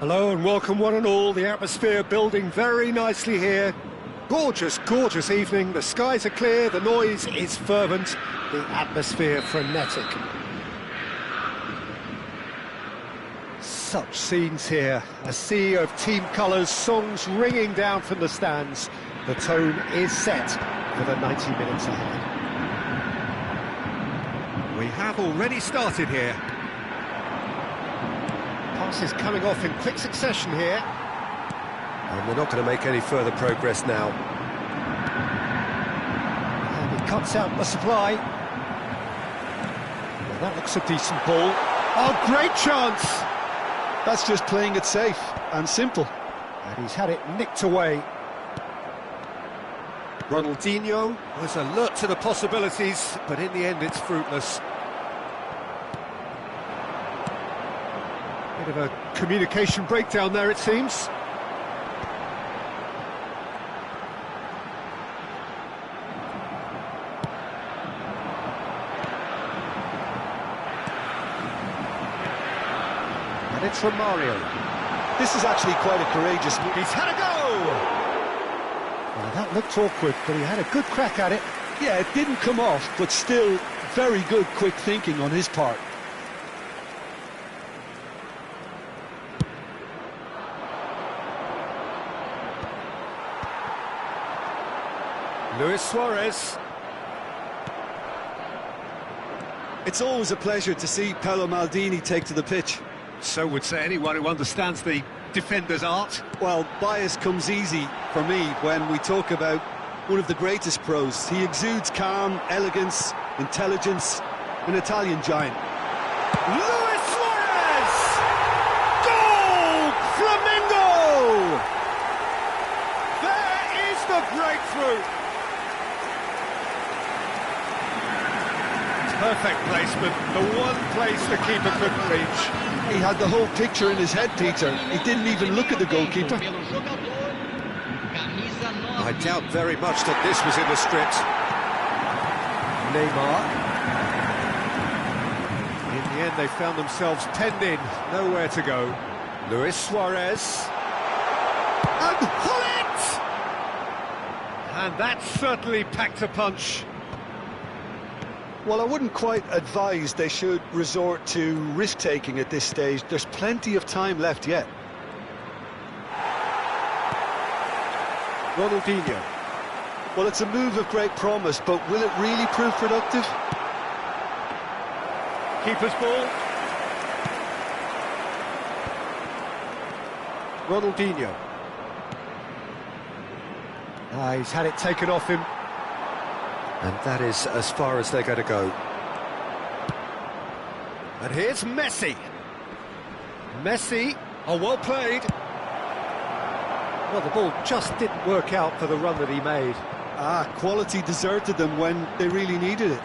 Hello and welcome one and all. The atmosphere building very nicely here. Gorgeous, gorgeous evening. The skies are clear, the noise is fervent, the atmosphere frenetic. Such scenes here. A sea of team colours, songs ringing down from the stands. The tone is set for the 90 minutes ahead. We have already started here. Passes coming off in quick succession here. And they're not going to make any further progress now. And he cuts out the supply. Well, that looks a decent ball. Oh, great chance! That's just playing it safe and simple. And he's had it nicked away. Ronaldinho was alert to the possibilities, but in the end it's fruitless. Bit of a communication breakdown there, it seems. And it's from Mario. This is actually quite a courageous move. He's had a go! Well, that looked awkward, but he had a good crack at it. Yeah, it didn't come off, but still very good quick thinking on his part. Luis Suarez. It's always a pleasure to see Paolo Maldini take to the pitch. So would say anyone who understands the defender's art. Well, bias comes easy for me when we talk about one of the greatest pros. He exudes calm, elegance, intelligence, an Italian giant. Luis Suarez! Goal! Flamengo! There is the breakthrough! Perfect placement, the one place the keeper couldn't reach. He had the whole picture in his head, Peter. He didn't even look at the goalkeeper. I doubt very much that this was in the script. Neymar. In the end, they found themselves penned in, nowhere to go. Luis Suarez. And Hullet! And that certainly packed a punch. Well, I wouldn't quite advise they should resort to risk-taking at this stage. There's plenty of time left yet. Ronaldinho. Well, it's a move of great promise, but will it really prove productive? Keeper's ball. Ronaldinho. He's had it taken off him. And that is as far as they're going to go. And here's Messi. Messi, oh, well played. Well, the ball just didn't work out for the run that he made. Quality deserted them when they really needed it.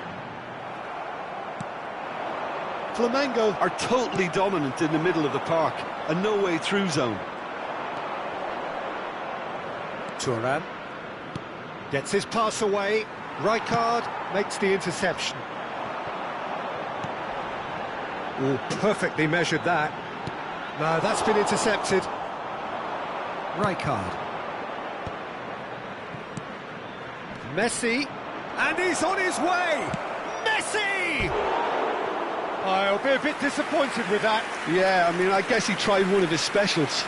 Flamengo are totally dominant in the middle of the park, a no-way through zone. Thuram gets his pass away. Rijkaard makes the interception. Oh, perfectly measured that. No, that's been intercepted. Rijkaard. Messi, and he's on his way! Messi! I'll be a bit disappointed with that. Yeah, I mean, I guess he tried one of his specials.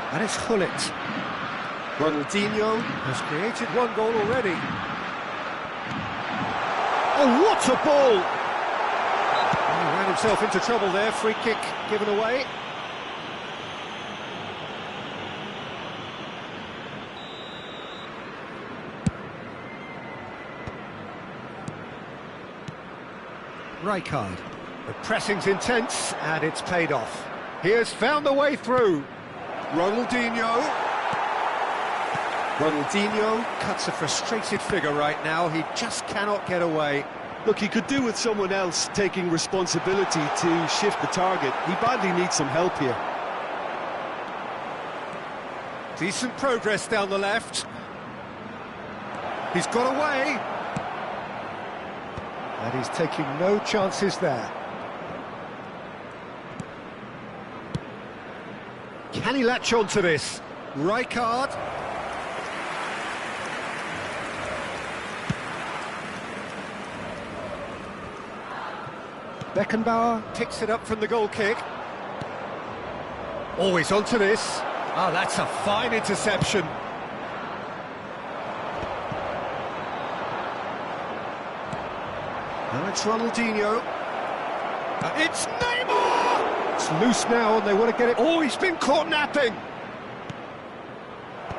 And it's Hullet. Ronaldinho has created one goal already. Oh, what a ball! He ran himself into trouble there, free kick given away. Rijkaard. The pressing's intense, and it's paid off. He has found the way through. Ronaldinho. Ronaldinho cuts a frustrated figure right now. He just cannot get away. Look, he could do with someone else taking responsibility to shift the target. He badly needs some help here. Decent progress down the left. He's got away. And he's taking no chances there. Can he latch on to this? Rijkaard. Beckenbauer picks it up from the goal kick. Always onto this. Oh, that's a fine interception. Now it's Ronaldinho. It's Neymar! It's loose now and they want to get it. Oh, he's been caught napping.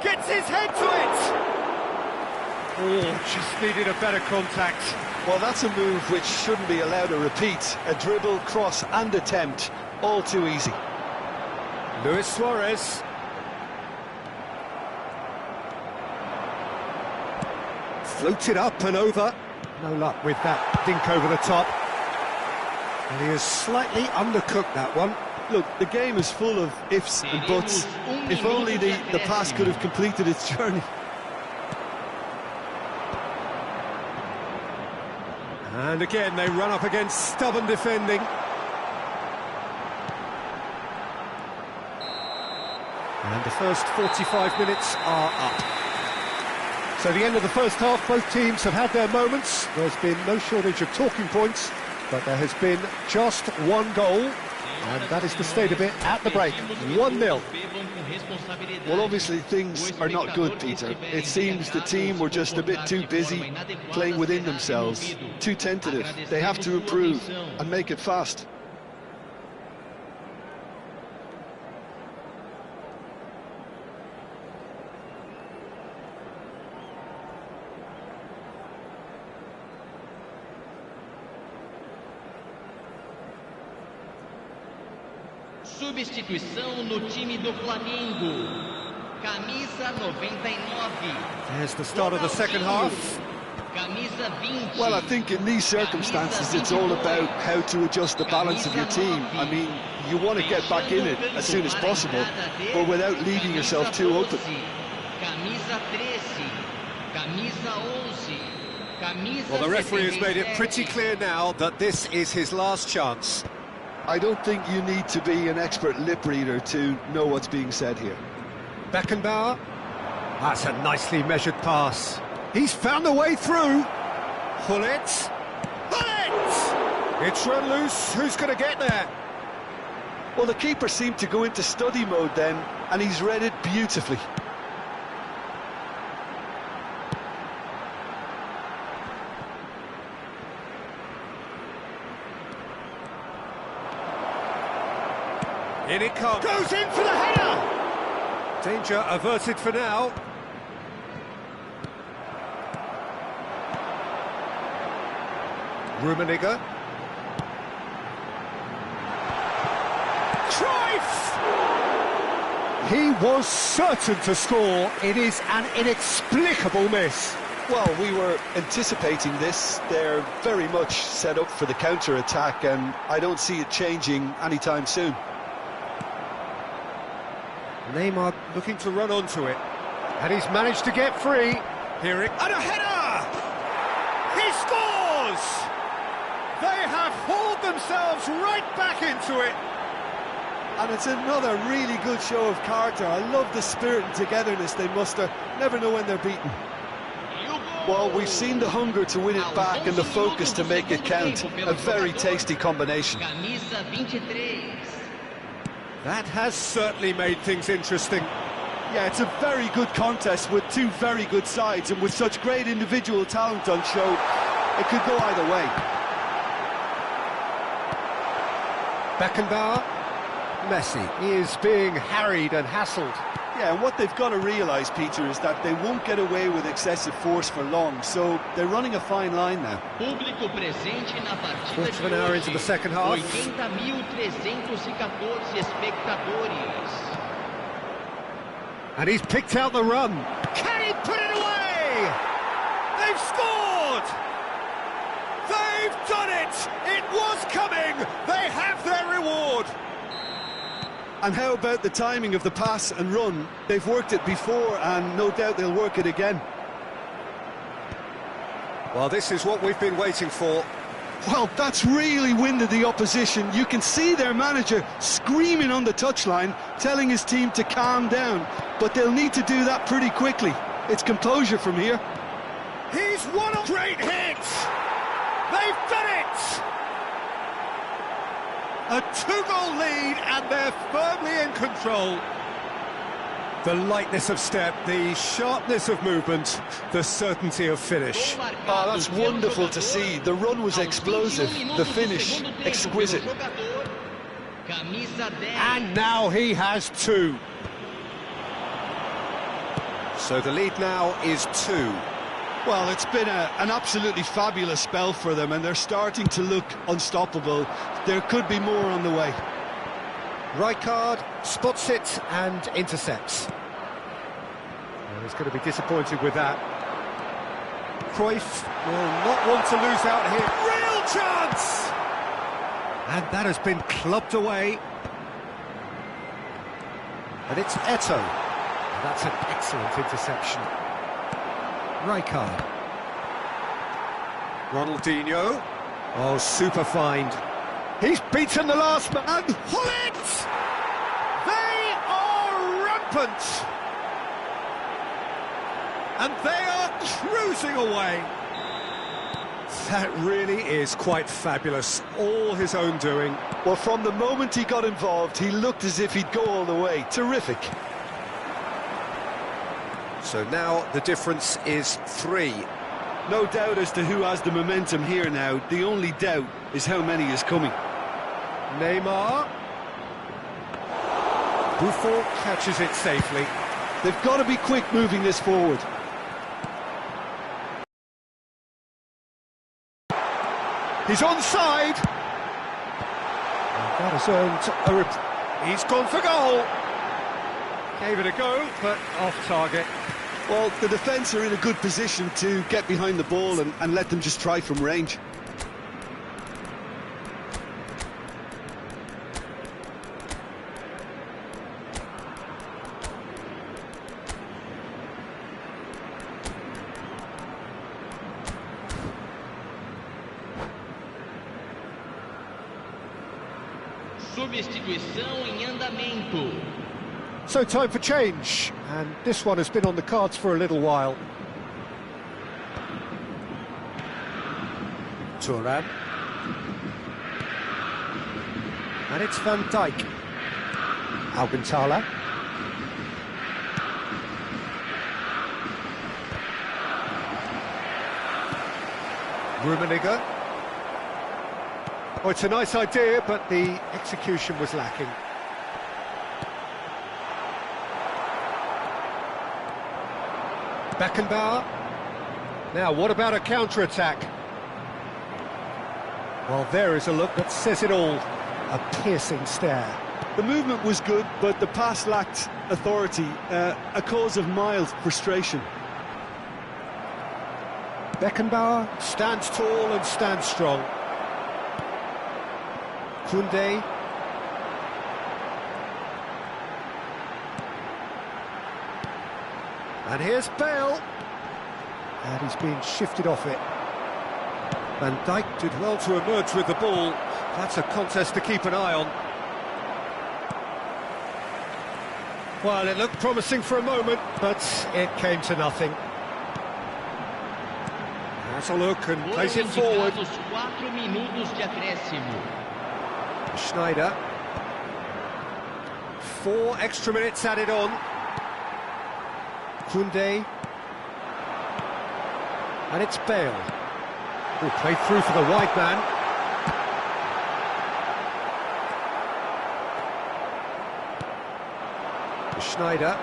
Gets his head to it. Oh, just needed a better contact. Well, that's a move which shouldn't be allowed to repeat. A dribble, cross and attempt, all too easy. Luis Suarez. Floated up and over. No luck with that dink over the top. And he has slightly undercooked that one. Look, the game is full of ifs and buts. If only the pass could have completed its journey. And again, they run up against stubborn defending. And the first 45 minutes are up. So the end of the first half, both teams have had their moments. There's been no shortage of talking points, but there has been just one goal, and that is the state of it at the break, 1-0. Well, obviously things are not good, Peter. It seems the team were just a bit too busy playing within themselves, too tentative. They have to improve and make it fast. Substituição no time do Flamengo. Camisa 99. There's the start of the second half. Camisa 20. Well, I think in these circumstances it's all about how to adjust the balance of your team. I mean, you want to get back in it as soon as possible, but without leaving yourself too open. Camisa 13. Camisa 11. Camisa Well, the referee has made it pretty clear now that this is his last chance. I don't think you need to be an expert lip reader to know what's being said here. Beckenbauer. That's a nicely measured pass. He's found a way through. Gullit. Gullit! It's run loose. Who's going to get there? Well, the keeper seemed to go into study mode then, and he's read it beautifully. In it comes. Goes in for the header! Danger averted for now. Rummenigge. Cruyff! He was certain to score. It is an inexplicable miss. Well, we were anticipating this. They're very much set up for the counter-attack, and I don't see it changing anytime soon. Neymar looking to run onto it, and he's managed to get free. Here it, and a header! He scores! They have hauled themselves right back into it. And it's another really good show of character. I love the spirit and togetherness they muster. Never know when they're beaten. Well, we've seen the hunger to win it back and the focus to make it count. A very tasty combination. Camisa 23. That has certainly made things interesting. Yeah, it's a very good contest with two very good sides, and with such great individual talent on show, it could go either way. Beckenbauer. Messi is being harried and hassled. Yeah, and what they've got to realise, Peter, is that they won't get away with excessive force for long, so they're running a fine line now. Quarter of an hour into the second half. 80.314 espectadores. And he's picked out the run. Can he put it away? They've scored! They've done it! It was coming! They have their reward! And how about the timing of the pass and run? They've worked it before, and no doubt they'll work it again. Well, this is what we've been waiting for. Well, that's really winded the opposition. You can see their manager screaming on the touchline, telling his team to calm down. But they'll need to do that pretty quickly. It's composure from here. He's won a great hit! They've done it! A 2-goal lead, and they're firmly in control. The lightness of step, the sharpness of movement, the certainty of finish. Oh, that's wonderful to see. The run was explosive, the finish exquisite. And now he has 2. So the lead now is 2. Well, it's been an absolutely fabulous spell for them, and they're starting to look unstoppable. There could be more on the way. Rijkaard spots it and intercepts. Well, he's going to be disappointed with that. Cruyff will not want to lose out here. Real chance! And that has been clubbed away. And it's Eto'o. And that's an excellent interception. Rijkaard. Ronaldinho. Oh, super find. He's beaten the last man. And Hullet! They are rampant! And they are cruising away. That really is quite fabulous. All his own doing. Well, from the moment he got involved, he looked as if he'd go all the way. Terrific. So now the difference is 3. No doubt as to who has the momentum here now. The only doubt is how many is coming. Neymar. Buffon catches it safely. They've got to be quick moving this forward. He's onside. And that has earned a... He's gone for goal. Gave it a go, but off target. Well, the defence are in a good position to get behind the ball and let them just try from range. Substituição em andamento. So time for change, and this one has been on the cards for a little while. Thuram. And it's Van Dijk. Alcantara. Rummenigge. Oh, it's a nice idea, but the execution was lacking. Beckenbauer. Now, what about a counter-attack? Well, there is a look that says it all. A piercing stare. The movement was good, but the pass lacked authority, a cause of mild frustration. Beckenbauer stands tall and stands strong. Koundé. And here's Bale. And he's being shifted off it. Van Dijk did well to emerge with the ball. That's a contest to keep an eye on. Well, it looked promising for a moment, but it came to nothing. Has a look and plays it forward. 4 minutos de acréscimo. Schneider. 4 extra minutes added on. Koundé. And it's Bale. Who played through for the wide man. Schneider.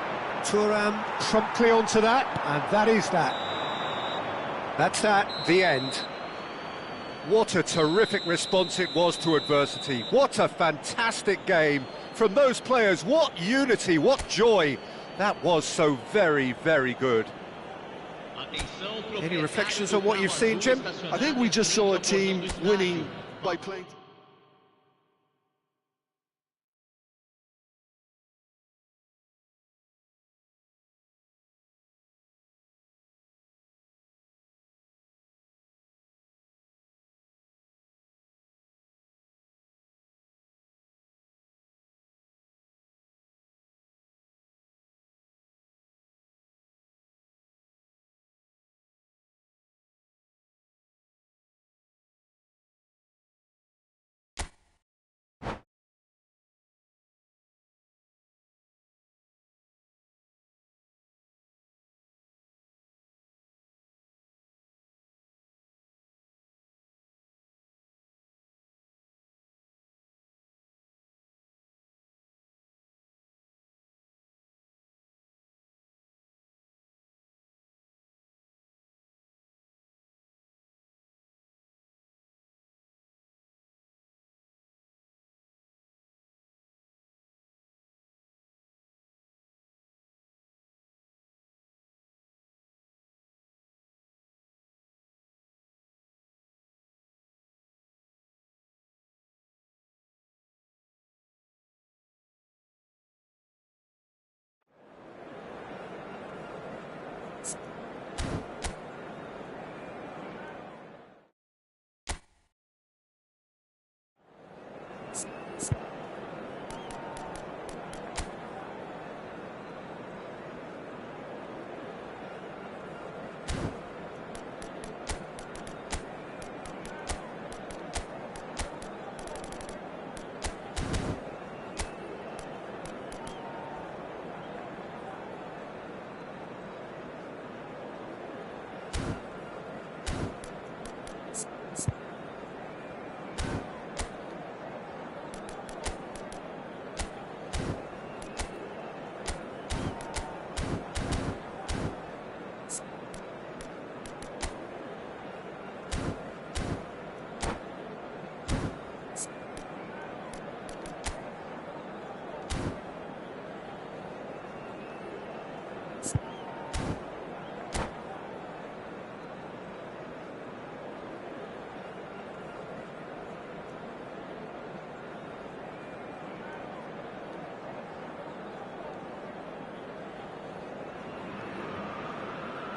Thuram promptly onto that, and that is that. That's that, the end. What a terrific response it was to adversity. What a fantastic game from those players. What unity, what joy. That was so very, very good. Any reflections on what you've seen, Jim? I think we just saw a team winning by playing...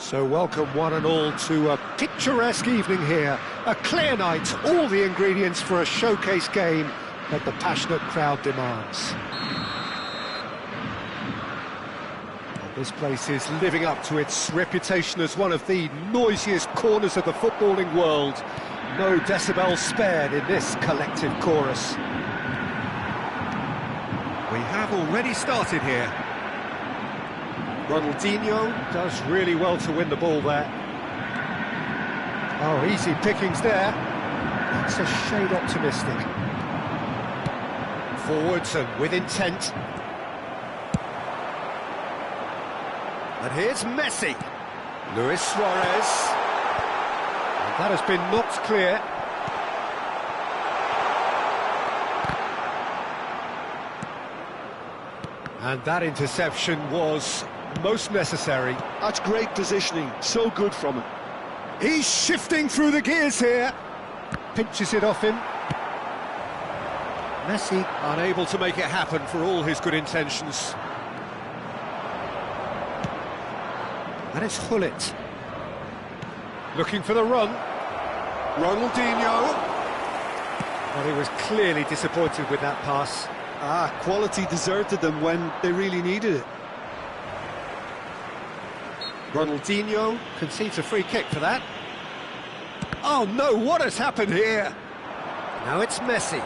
So welcome one and all to a picturesque evening here. A clear night, all the ingredients for a showcase game that the passionate crowd demands. And this place is living up to its reputation as one of the noisiest corners of the footballing world. No decibels spared in this collective chorus. We have already started here. Ronaldinho does really well to win the ball there. Oh, easy pickings there. That's a shade optimistic. Forwards and with intent. And here's Messi. Luis Suarez. And that has been knocked clear. And that interception was most necessary. That's great positioning, so good from him. He's shifting through the gears here. Pinches it off him. Messi unable to make it happen for all his good intentions. And it's Hullet. Looking for the run. Ronaldinho. Well, he was clearly disappointed with that pass. Quality deserted them when they really needed it. Ronaldinho concedes a free kick for that. Oh no, what has happened here? Now it's Messi.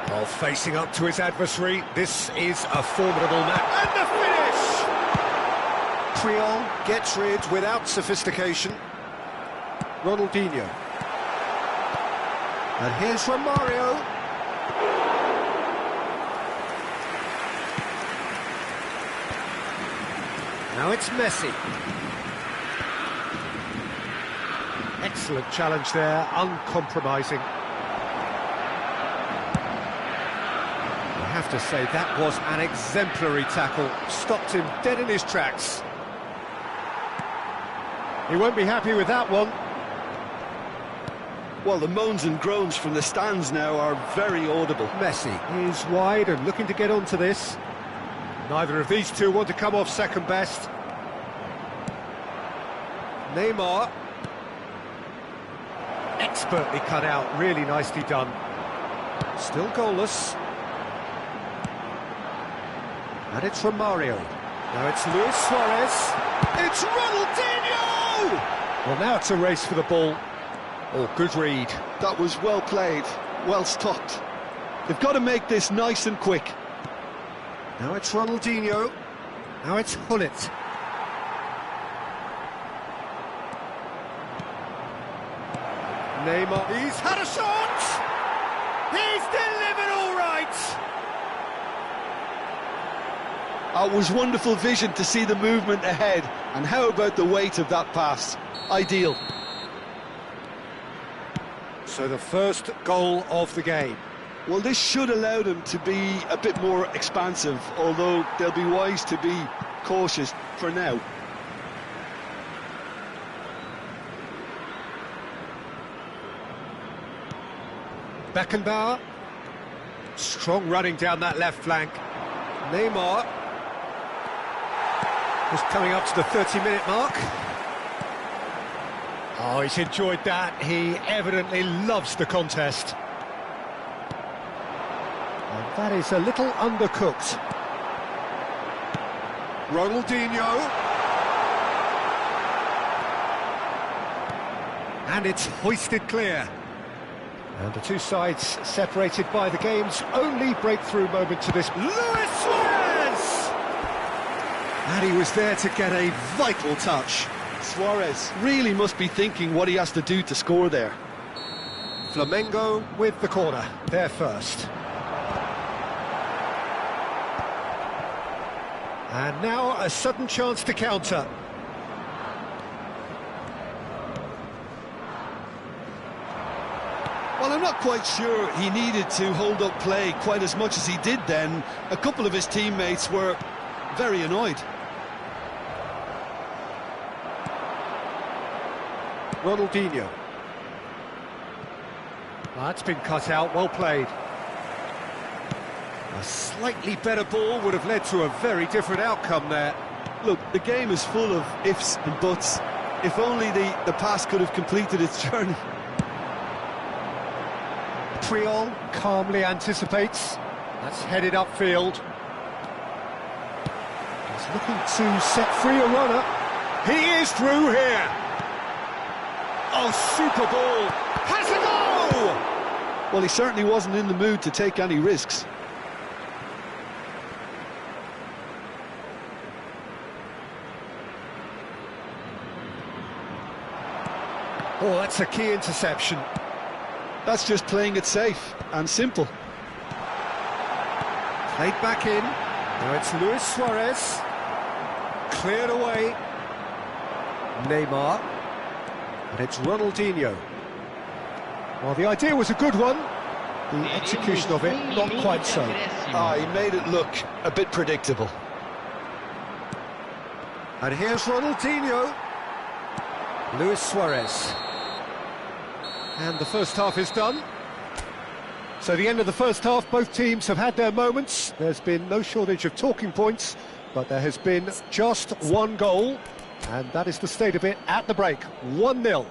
While facing up to his adversary, this is a formidable match. And the finish! Creole gets rid without sophistication. Ronaldinho. And here's Romario. Now it's Messi. Excellent challenge there, uncompromising. They have to say that was an exemplary tackle. Stopped him dead in his tracks. He won't be happy with that one. Well, the moans and groans from the stands now are very audible. Messi is wide and looking to get onto this. Neither of these two want to come off second best. Neymar. Expertly cut out, really nicely done. Still goalless. And it's from Mario. Now it's Luis Suarez. It's Ronaldinho! Well, now it's a race for the ball. Oh, good read. That was well played, well stopped. They've got to make this nice and quick. Now it's Ronaldinho. Now it's Hullet. Neymar. He's had a shot! He's delivered all right! It was wonderful vision to see the movement ahead. And how about the weight of that pass? Ideal. So the first goal of the game. Well, this should allow them to be a bit more expansive, although they'll be wise to be cautious for now. Beckenbauer. Strong running down that left flank. Neymar. Just coming up to the 30-minute mark. Oh, he's enjoyed that. He evidently loves the contest. And that is a little undercooked. Ronaldinho. And it's hoisted clear. And the two sides separated by the game's only breakthrough moment to this. Luis Suarez! And he was there to get a vital touch. Suarez really must be thinking what he has to do to score there. Flamengo with the corner, there first. And now a sudden chance to counter. Well, I'm not quite sure he needed to hold up play quite as much as he did then. A couple of his teammates were very annoyed. Ronaldinho. That's been cut out, well played. A slightly better ball would have led to a very different outcome there. Look, the game is full of ifs and buts. If only the pass could have completed its journey. Triol calmly anticipates. That's headed upfield. He's looking to set free a runner. He is through here. Oh, super ball. Has a goal! Well, he certainly wasn't in the mood to take any risks. Oh, that's a key interception. That's just playing it safe and simple. Played back in. Now it's Luis Suarez. Cleared away. Neymar. And it's Ronaldinho. Well, the idea was a good one. The execution of it, not quite so. He made it look a bit predictable. And here's Ronaldinho. Luis Suarez. And the first half is done. So the end of the first half, both teams have had their moments. There's been no shortage of talking points, but there has been just one goal, and that is the state of it at the break, 1-0.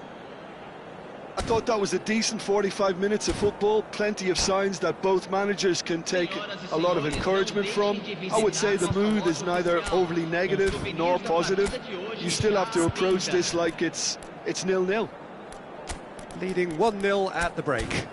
I thought that was a decent 45 minutes of football, plenty of signs that both managers can take a lot of encouragement from. I would say the mood is neither overly negative nor positive. You still have to approach this like it's 0-0. Leading 1-0 at the break.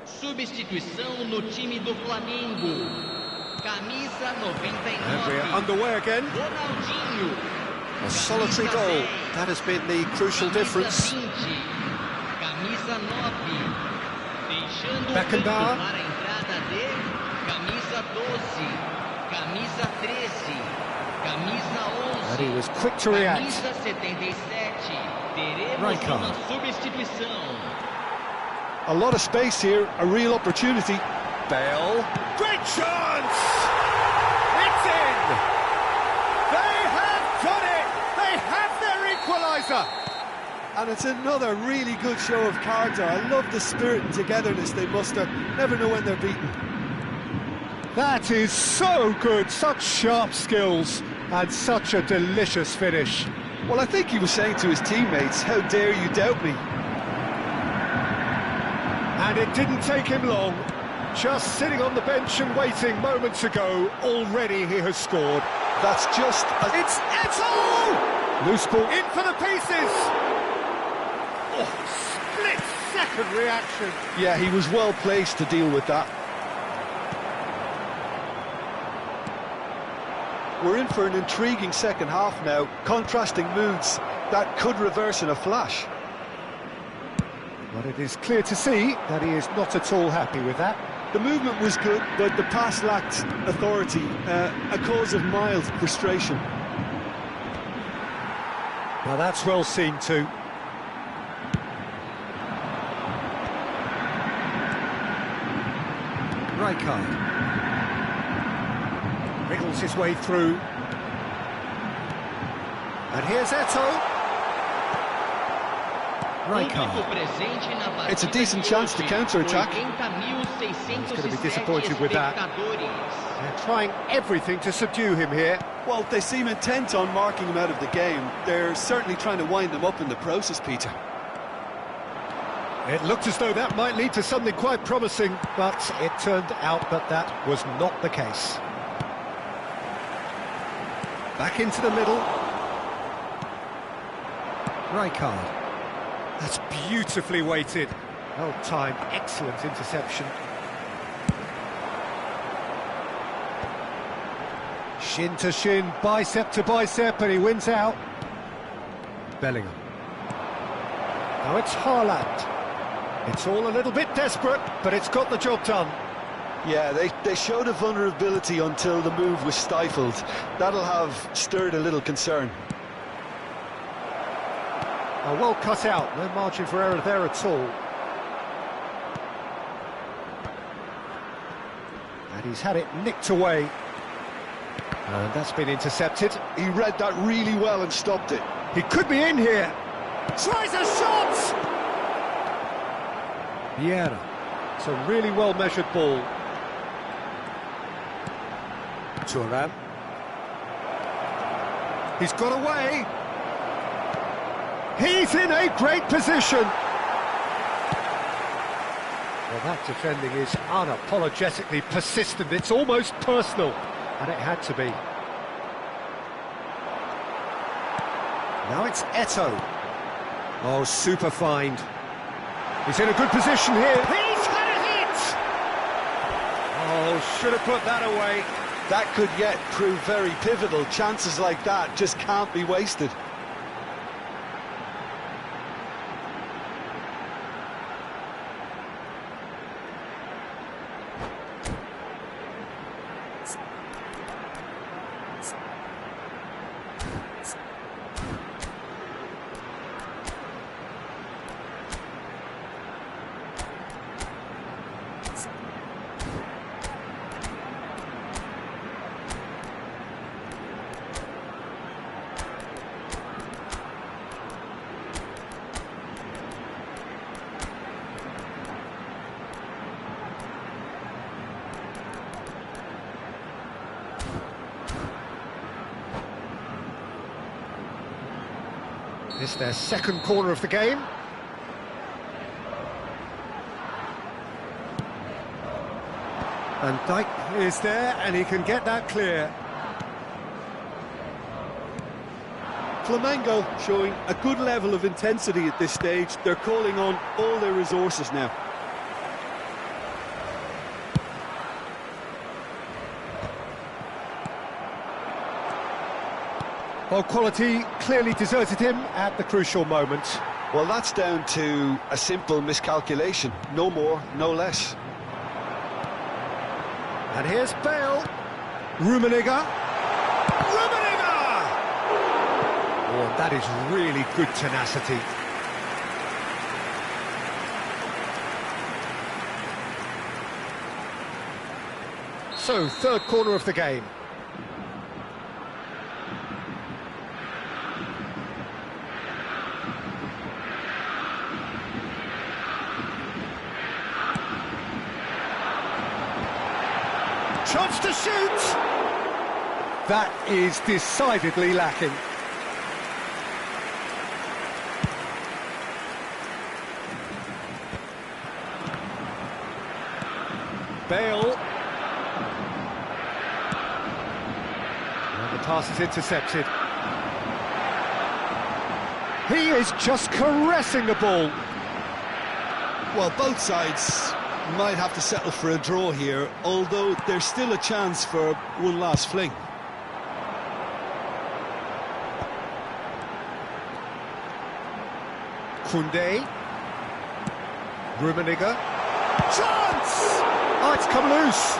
Substituição no time do Flamengo. Camisa 99. And we're underway again. Ronaldinho. A solitary goal. That has been the crucial difference. Camisa camisa 9. Deixando o campo Beckenbauer. para a entrada de camisa 12, camisa 13, camisa 11, And he was quick to react. camisa 77. Teremos Rijkaard. uma substituição. A lot of space here, a real opportunity. Bale. Great chance! It's in! They have done it! They have their equaliser! And it's another really good show of character. I love the spirit and togetherness they muster. Never know when they're beaten. That is so good, such sharp skills, and such a delicious finish. Well, I think he was saying to his teammates, how dare you doubt me? And it didn't take him long. Just sitting on the bench and waiting moments ago, already he has scored. That's just... It's Eto'o! Loose ball in for the pieces! Oh, split-second reaction. Yeah, he was well placed to deal with that. We're in for an intriguing second half now, contrasting moods that could reverse in a flash. But it is clear to see that he is not at all happy with that. The movement was good, but the pass lacked authority, a cause of mild frustration. Now that's well seen too. Rijkaard wriggles his way through. And here's Eto'o. It's a decent chance to counter-attack. He's going to be disappointed with that. They're trying everything to subdue him here. Well, they seem intent on marking him out of the game. They're certainly trying to wind them up in the process, Peter. It looked as though that might lead to something quite promising, but it turned out that that was not the case. Back into the middle. Rijkaard. That's beautifully weighted. Well timed, excellent interception. Shin to shin, bicep to bicep, and he wins out. Bellingham. Now it's Haaland. It's all a little bit desperate, but it's got the job done. Yeah, they showed a vulnerability until the move was stifled. That'll have stirred a little concern. Oh, well cut out, no margin for error there at all. And he's had it nicked away. And that's been intercepted. He read that really well and stopped it. He could be in here. Tries a shot! Vieira. It's a really well-measured ball. Thuram. He's got away. He's in a great position. Well, that defending is unapologetically persistent. It's almost personal, and it had to be. Now it's Eto'o. Oh, super find. He's in a good position here. He's had a hit! Oh, should have put that away. That could yet prove very pivotal. Chances like that just can't be wasted. It's their second corner of the game. Van Dijk is there, and he can get that clear. Flamengo showing a good level of intensity at this stage. They're calling on all their resources now. Well, quality clearly deserted him at the crucial moment. Well, that's down to a simple miscalculation. No more, no less. And here's Bale. Rummenigge. Rummenigge! Oh, that is really good tenacity. So, third corner of the game. Chance to shoot! That is decidedly lacking. Bale. And the pass is intercepted. He is just caressing the ball. Well, both sides might have to settle for a draw here, although there's still a chance for one last fling. Koundé. Rummenigge. Chance! Oh, it's come loose.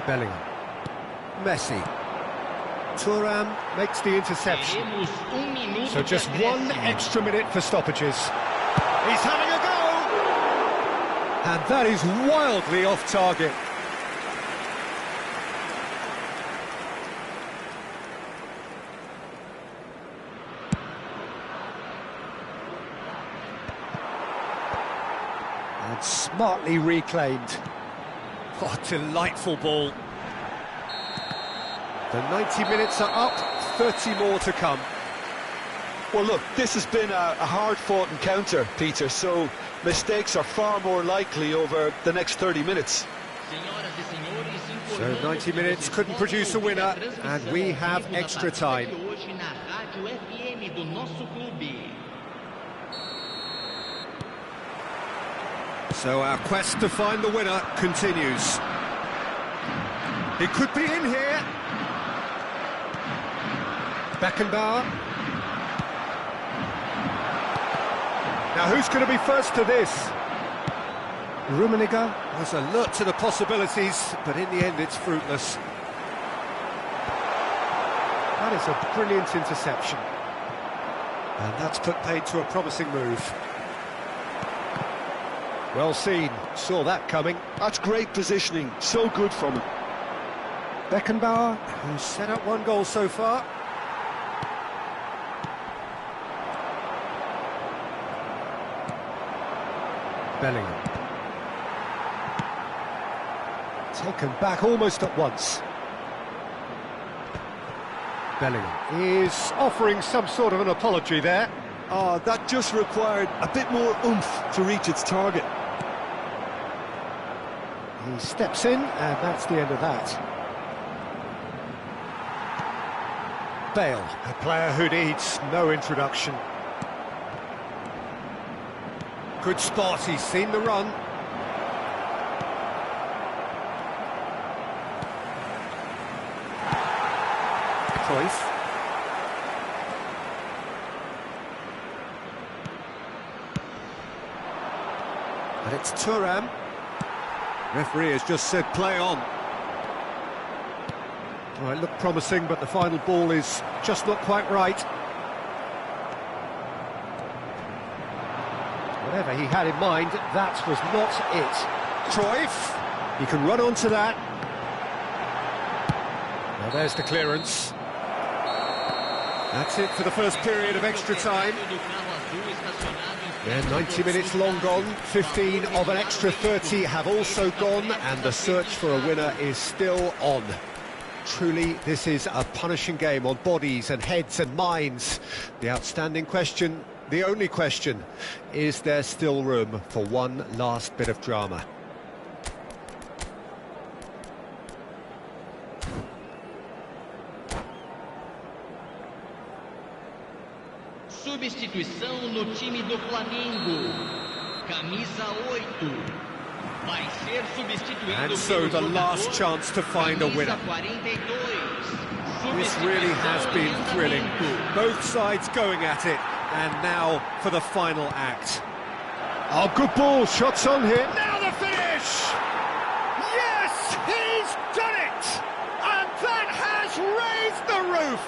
Bellingham. Messi. Thuram makes the interception. So just one extra minute for stoppages. He's having a go! And that is wildly off target. And smartly reclaimed. Oh, delightful ball. The 90 minutes are up, 30 more to come. Well, look, this has been a hard-fought encounter, Peter, so mistakes are far more likely over the next 30 minutes. So 90 minutes couldn't produce a winner, and we have extra time. So our quest to find the winner continues. He could be in here. Beckenbauer. Now who's going to be first to this? Rummenigge was alert to the possibilities, but in the end it's fruitless. That is a brilliant interception. And that's put paid to a promising move. Well seen, saw that coming. That's great positioning, so good from him. Beckenbauer, who's set up one goal so far. Bellingham. Taken back almost at once. Bellingham is offering some sort of an apology there. Oh, that just required a bit more oomph to reach its target. He steps in, and that's the end of that. Bale, a player who needs no introduction. Good spot, he's seen the run. Cruyff. And it's Thuram. Referee has just said play on. Well, it looked promising, but the final ball is just not quite right. Whatever he had in mind, that was not it. Cruyff, he can run onto that. Now there's the clearance. That's it for the first period of extra time. Yeah, 90 minutes long gone, 15 of an extra 30 have also gone, and the search for a winner is still on. Truly, this is a punishing game on bodies and heads and minds. The outstanding question, the only question, is there still room for one last bit of drama? Substituição no time do Flamengo. Camisa 8. Vai ser substituído. And so the last chance to find a winner. This really has been thrilling. Both sides going at it. And now for the final act. Oh, good ball, shots on here. Now the finish! Yes, he's done it! And that has raised the roof!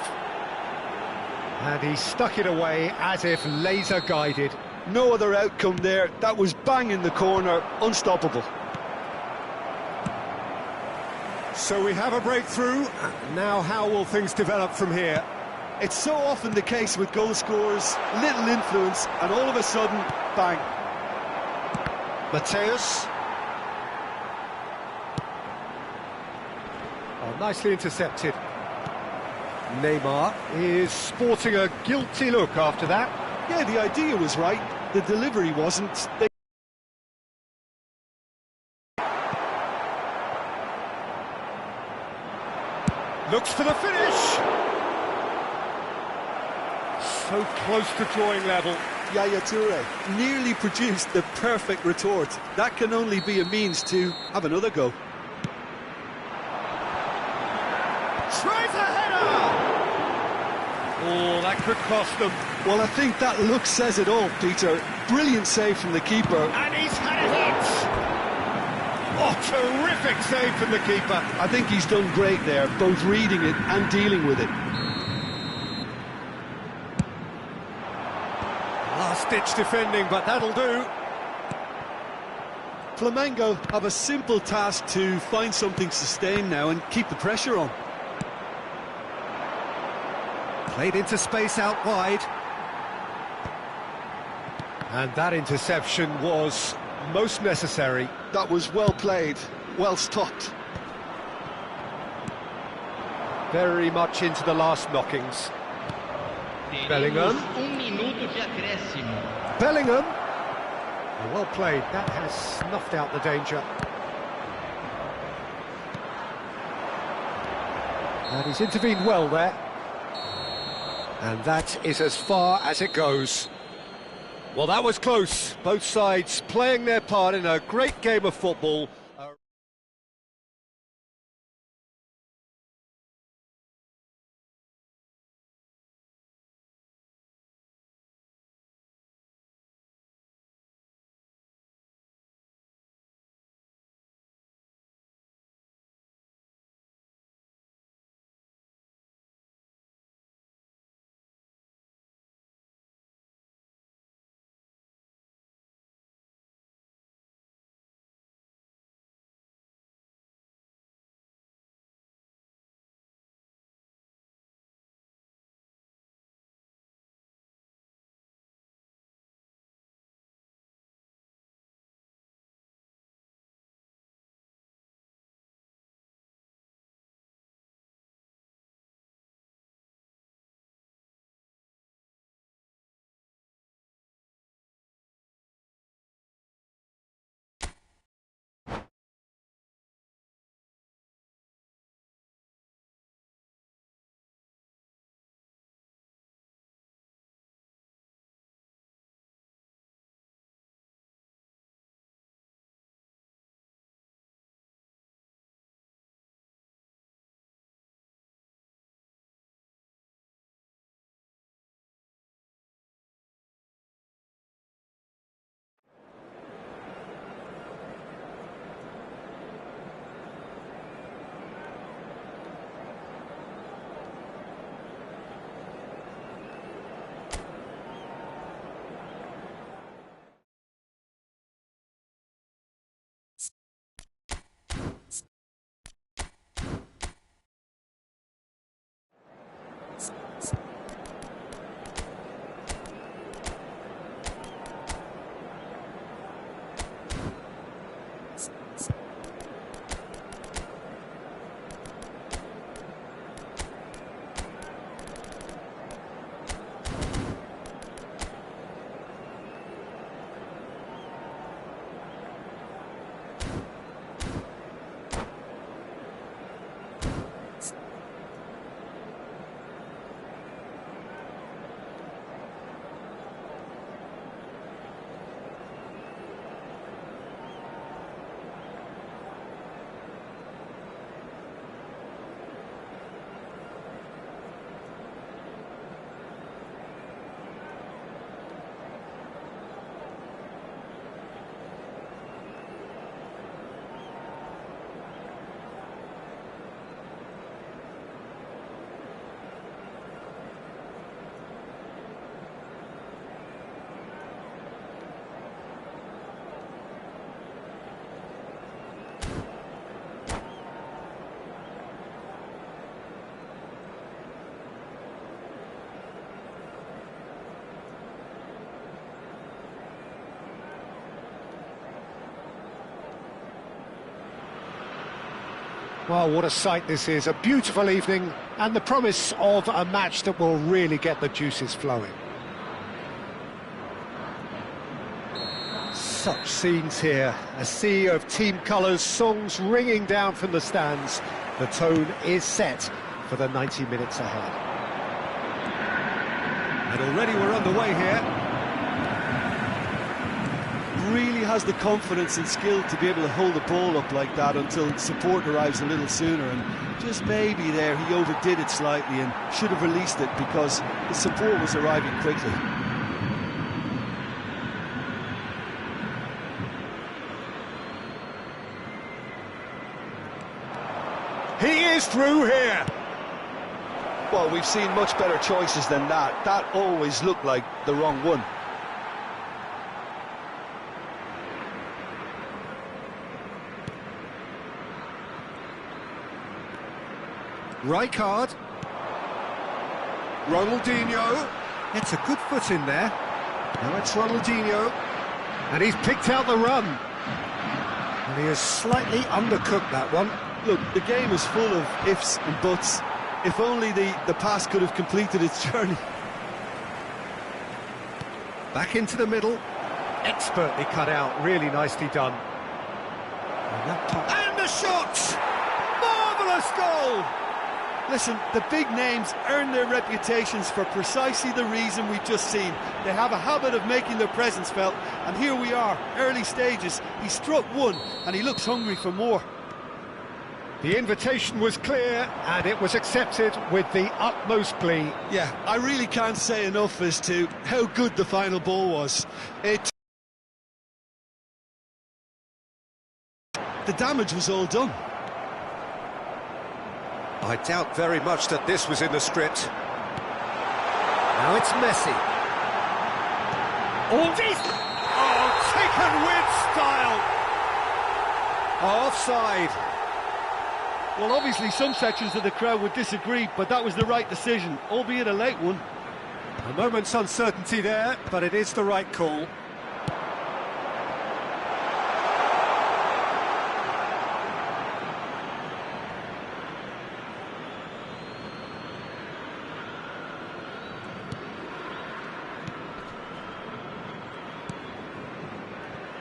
And he stuck it away as if laser guided. No other outcome there. That was bang in the corner, unstoppable. So we have a breakthrough. Now how will things develop from here? It's so often the case with goal scorers, little influence, and all of a sudden, bang. Mateus. Oh, nicely intercepted. Neymar is sporting a guilty look after that. Yeah, the idea was right, the delivery wasn't. Looks for the finish! So close to drawing level. Yaya Toure nearly produced the perfect retort. That can only be a means to have another go. Tries a header! Oh, that could cost them. Well, I think that look says it all, Peter. Brilliant save from the keeper. And he's had a hit! Oh, terrific save from the keeper. I think he's done great there, both reading it and dealing with it. Last-ditch defending, but that'll do. Flamengo have a simple task to find something sustained now and keep the pressure on. Played into space out wide. And that interception was most necessary. That was well played, well stopped. Very much into the last knockings. Bellingham. Bellingham. Oh, well played. That has snuffed out the danger. And he's intervened well there. And that is as far as it goes. Well, that was close. Both sides playing their part in a great game of football. Well, what a sight this is, a beautiful evening, and the promise of a match that will really get the juices flowing. Such scenes here, a sea of team colours, songs ringing down from the stands. The tone is set for the 90 minutes ahead. And already we're underway here. Really has the confidence and skill to be able to hold the ball up like that until support arrives a little sooner, and just maybe there he overdid it slightly and should have released it because the support was arriving quickly. He is through here. Well, we've seen much better choices than that. That always looked like the wrong one. Rijkaard. Ronaldinho. It's a good foot in there. Now it's Ronaldinho. And he's picked out the run. And he has slightly undercooked that one. Look, the game is full of ifs and buts. If only the pass could have completed its journey. Back into the middle. Expertly cut out. Really nicely done. And the shot! Marvellous goal! Listen, the big names earn their reputations for precisely the reason we've just seen. They have a habit of making their presence felt, and here we are, early stages. He struck one, and he looks hungry for more. The invitation was clear, and it was accepted with the utmost glee. Yeah, I really can't say enough as to how good the final ball was. The damage was all done. I doubt very much that this was in the script. Now it's Messi. Oh, taken with style! Offside. Well, obviously some sections of the crowd would disagree, but that was the right decision, albeit a late one. A moment's uncertainty there, but it is the right call.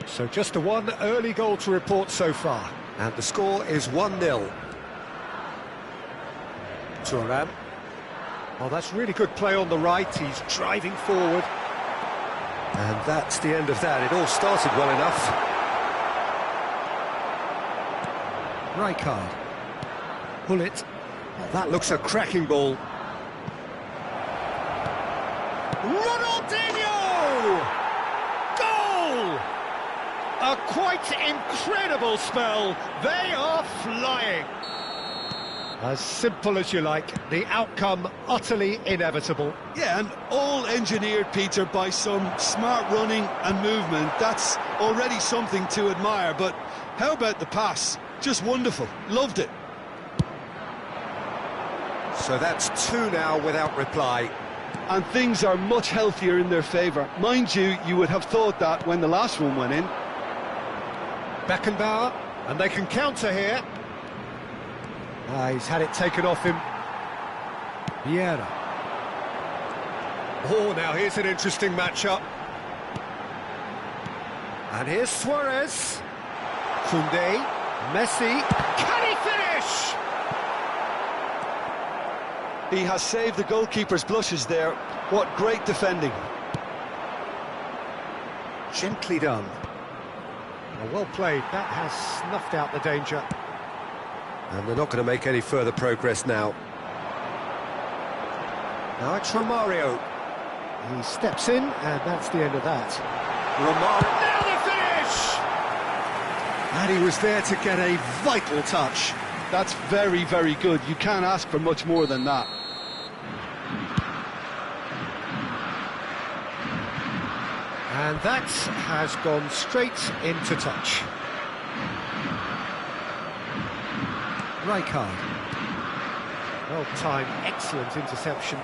So just the one early goal to report so far, and the score is 1-0. Thuram. Oh, that's really good play on the right, he's driving forward. And that's the end of that, it all started well enough. Rijkaard. Pull it. Oh, that looks a cracking ball. Ronaldinho! Goal! A quite incredible spell. They are flying. As simple as you like, the outcome utterly inevitable. Yeah, and all engineered, Peter, by some smart running and movement. That's already something to admire, but how about the pass? Just wonderful. Loved it. So that's two now without reply. And things are much healthier in their favour. Mind you, you would have thought that when the last one went in. Beckenbauer, and they can counter here. He's had it taken off him. Vieira. Oh, now here's an interesting matchup. And here's Suarez. Koundé. Messi. Can he finish? He has saved the goalkeeper's blushes there. What great defending. Gently done. Well played. That has snuffed out the danger. And they're not going to make any further progress now. Now it's Romario. He steps in, and that's the end of that. Romario. Now the finish! And he was there to get a vital touch. That's very, very good. You can't ask for much more than that. And that has gone straight into touch. Rijkaard. Well-timed, excellent interception.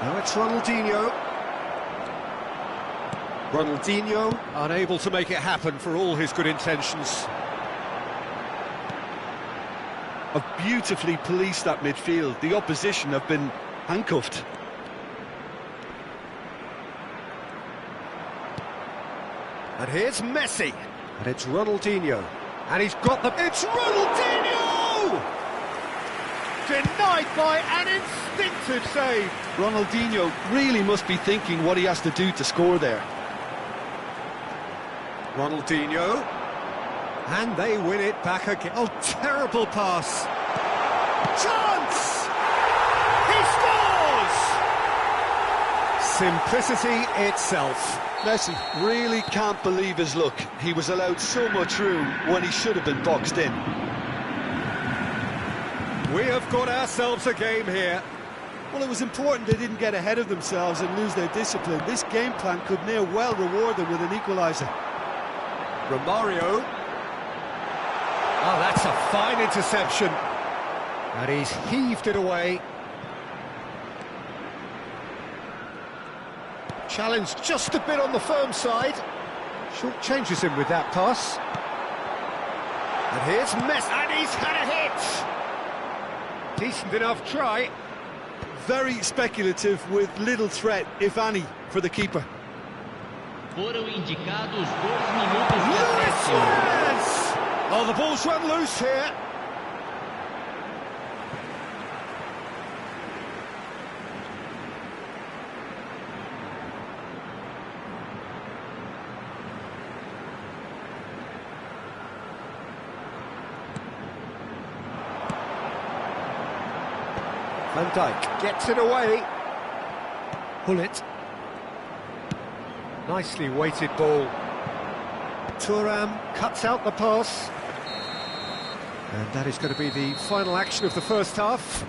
Now it's Ronaldinho. Ronaldinho unable to make it happen for all his good intentions. have beautifully policed that midfield. The opposition have been handcuffed. And here's Messi. And it's Ronaldinho. And he's got the... It's Ronaldinho! Denied by an instinctive save. Ronaldinho really must be thinking what he has to do to score there. Ronaldinho. And they win it back again. Oh, terrible pass. Chance! He scores! Simplicity itself. Messi really can't believe his luck. He was allowed so much room when he should have been boxed in. We have got ourselves a game here. Well, it was important they didn't get ahead of themselves and lose their discipline. This game plan could near well reward them with an equaliser. Romario. Oh, that's a fine interception. And he's heaved it away. Challenge just a bit on the firm side. Short changes him with that pass. And here's Messi, and he's had a hit. Decent enough try. Very speculative with little threat, if any, for the keeper. Foram indicados 2 minutos de Luis acréscimo. Suarez! Oh, the ball's run loose here. Van Dijk gets it away. Pull it. Nicely weighted ball. Thuram cuts out the pass. And that is going to be the final action of the first half.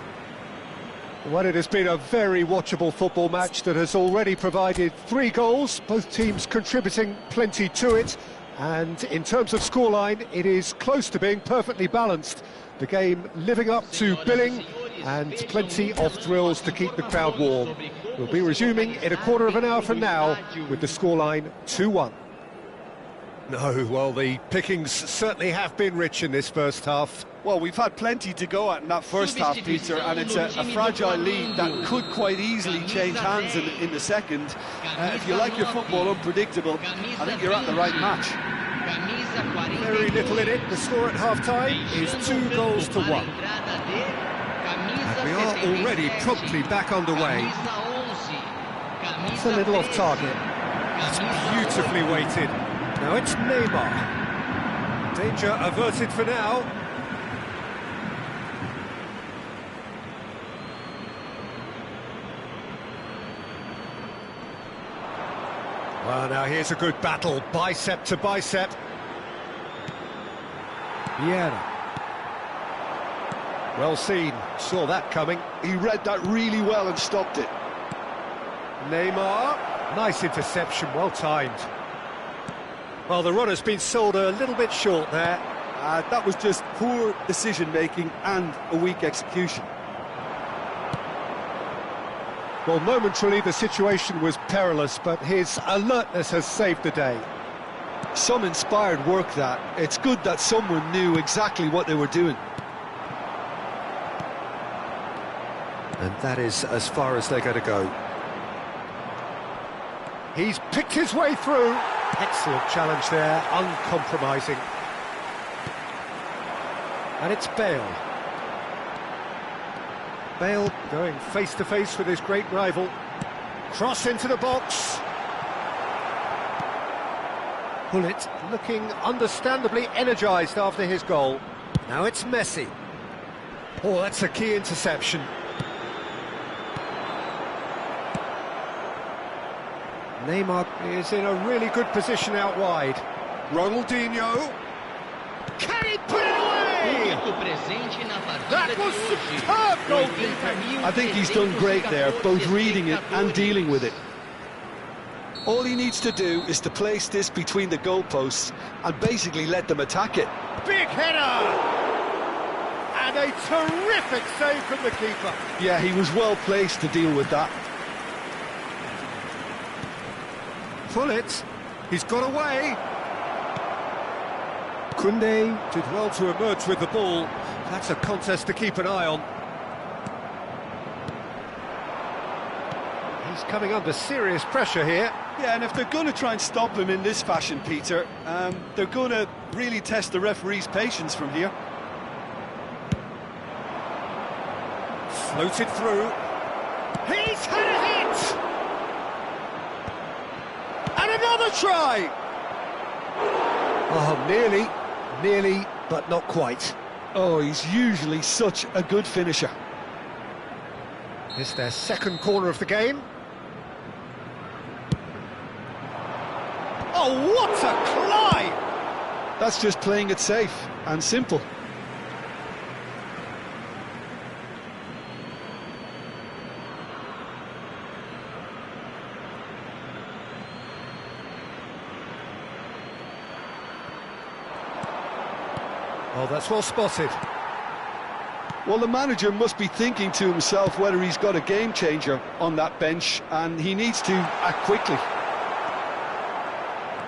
Well, it has been a very watchable football match that has already provided 3 goals, both teams contributing plenty to it. And in terms of scoreline, it is close to being perfectly balanced. The game living up to billing, and plenty of thrills to keep the crowd warm. We'll be resuming in a quarter of an hour from now with the scoreline 2-1. No, well, the pickings certainly have been rich in this first half. Well, we've had plenty to go at in that first half, Peter, and it's a fragile lead that could quite easily change hands in the second. If you like your football unpredictable, I think you're at the right match. Very little in it. The score at half-time is 2-1. And we are already promptly back underway. It's a little off target. It's beautifully weighted. Now it's Neymar. Danger averted for now. Well, now here's a good battle, bicep to bicep. Vieira. Well seen, saw that coming. He read that really well and stopped it. Neymar, nice interception, well timed. Well, the runner's been sold a little bit short there. That was just poor decision-making and a weak execution. Well, momentarily the situation was perilous, but his alertness has saved the day. Some inspired work, that. It's good that someone knew exactly what they were doing. And that is as far as they're going to go. He's picked his way through. Excellent challenge there, uncompromising. And it's Bale. Bale going face-to-face with his great rival. Cross into the box. Pullet looking understandably energised after his goal. Now it's Messi. Oh, that's a key interception. Neymar is in a really good position out wide. Ronaldinho. Can he put it away? That was superb goalkeeping. I think he's done great there, both reading it and dealing with it. All he needs to do is to place this between the goalposts and basically let them attack it. Big header! And a terrific save from the keeper. Yeah, he was well placed to deal with that. Pullet, he's got away. Koundé did well to emerge with the ball. That's a contest to keep an eye on. He's coming under serious pressure here. Yeah, and if they're going to try and stop him in this fashion, Peter, they're going to really test the referee's patience from here. Floated through. He's had a hit! And another try! Oh, nearly, but not quite. Oh, he's usually such a good finisher. It's their second corner of the game. Oh, what a climb! That's just playing it safe and simple. Oh, that's well spotted. Well, the manager must be thinking to himself whether he's got a game changer on that bench, and he needs to act quickly.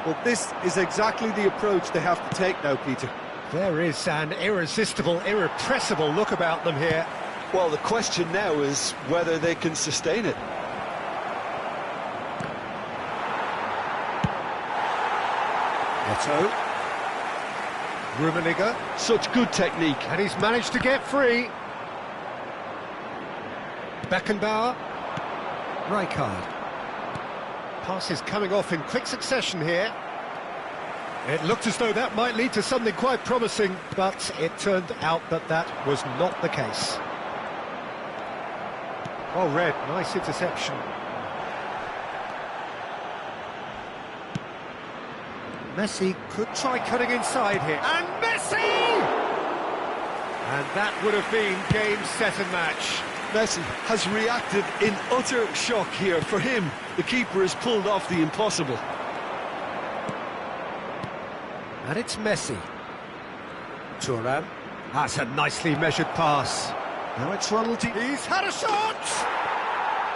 Well, this is exactly the approach they have to take now, Peter. There is an irresistible, irrepressible look about them here. Well, the question now is whether they can sustain it. Otto. Rummenigge. Such good technique. And he's managed to get free. Beckenbauer. Rijkaard. Passes coming off in quick succession here. It looked as though that might lead to something quite promising, but it turned out that that was not the case. Oh, Red, nice interception. Messi could try cutting inside here. And Messi! And that would have been game, set and match. Messi has reacted in utter shock here. For him, the keeper has pulled off the impossible. And it's Messi. Thuram. That's a nicely measured pass. Now it's Ronald. He's had a shot!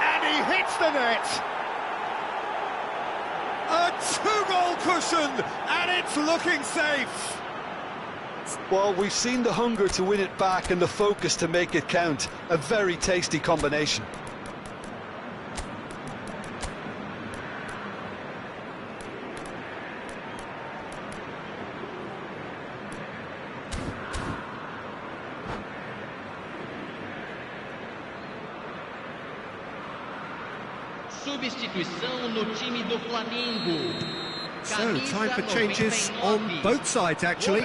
And he hits the net! A two-goal cushion, and it's looking safe. Well, we've seen the hunger to win it back and the focus to make it count. A very tasty combination. Substituição no time do Flamengo. So, time for changes on both sides, actually.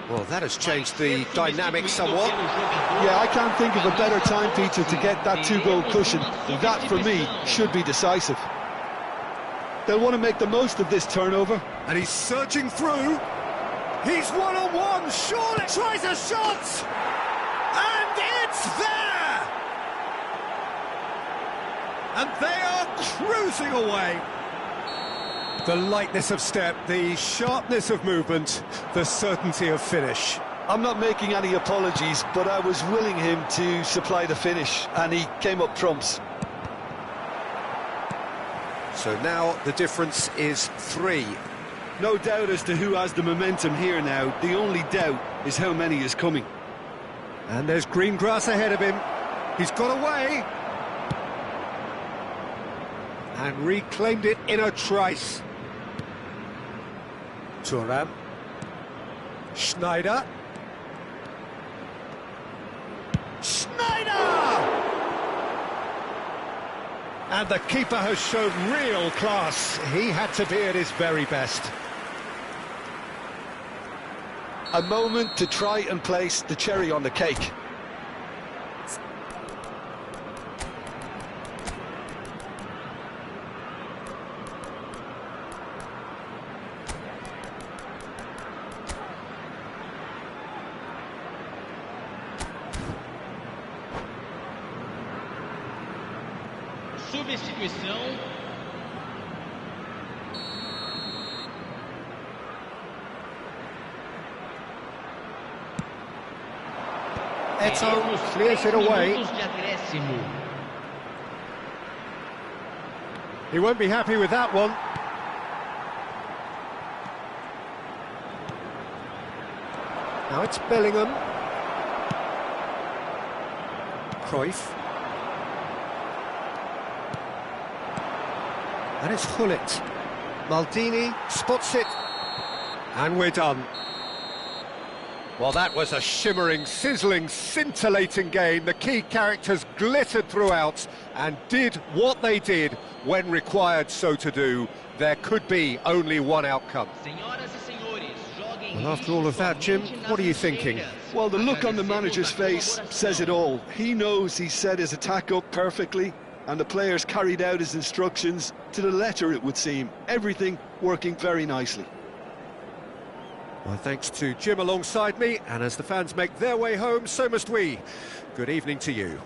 Well, that has changed the dynamic somewhat. Yeah, I can't think of a better time, Peter, to get that two-goal cushion. That, for me, should be decisive. They'll want to make the most of this turnover. And he's surging through. He's one-on-one, surely tries a shot! And it's there! And they are cruising away. The lightness of step, the sharpness of movement, the certainty of finish. I'm not making any apologies, but I was willing him to supply the finish, and he came up trumps. So now the difference is 3. No doubt as to who has the momentum here now. The only doubt is how many is coming. And there's green grass ahead of him. He's got away. And reclaimed it in a trice. Thuram. Schneider. Schneider! And the keeper has shown real class. He had to be at his very best. A moment to try and place the cherry on the cake. Substituição. Eto clears it away. He won't be happy with that one. Now it's Bellingham. Cruyff. And it's Gullit. Maldini spots it. And we're done. Well, that was a shimmering, sizzling, scintillating game. The key characters glittered throughout and did what they did when required so to do. There could be only one outcome. Well, after all of that, Jim, what are you thinking? Well, the look on the manager's face says it all. He knows he set his attack up perfectly, and the players carried out his instructions to the letter, it would seem. Everything working very nicely. Well, thanks to Jim alongside me, and as the fans make their way home, so must we. Good evening to you.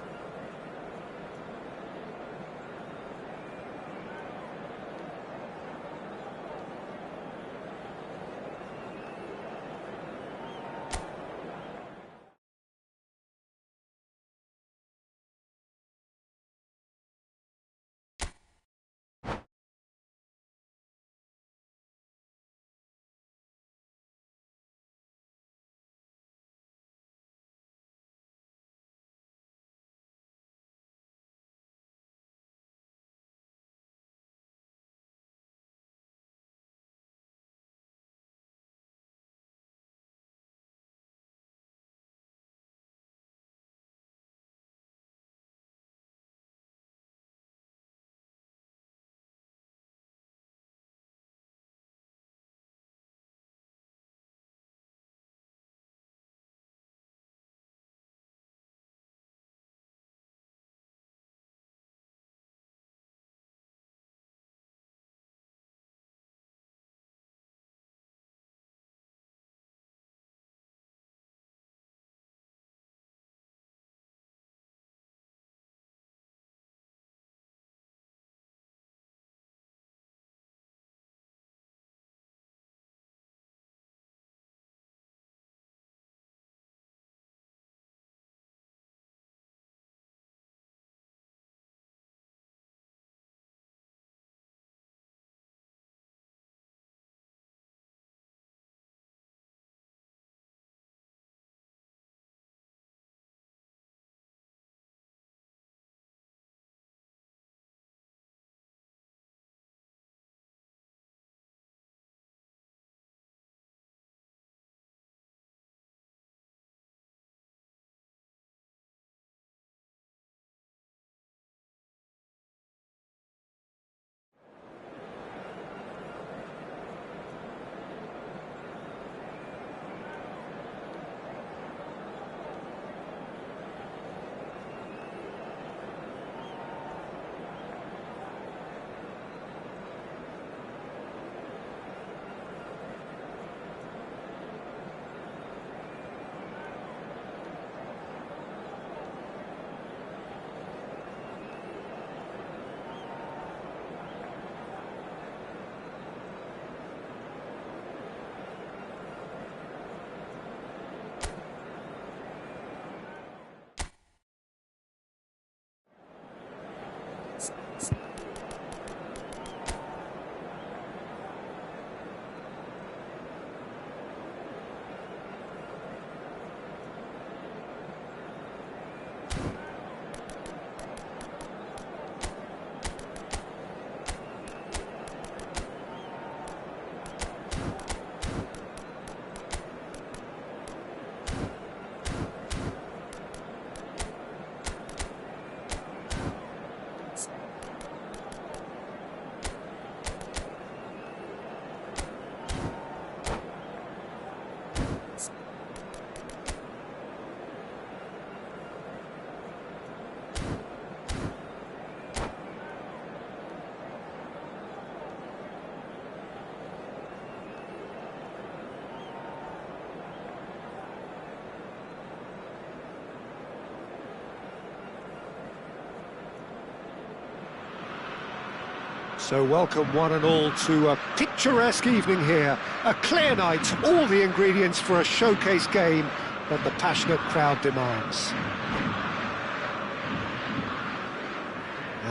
So welcome one and all to a picturesque evening here. A clear night, all the ingredients for a showcase game that the passionate crowd demands.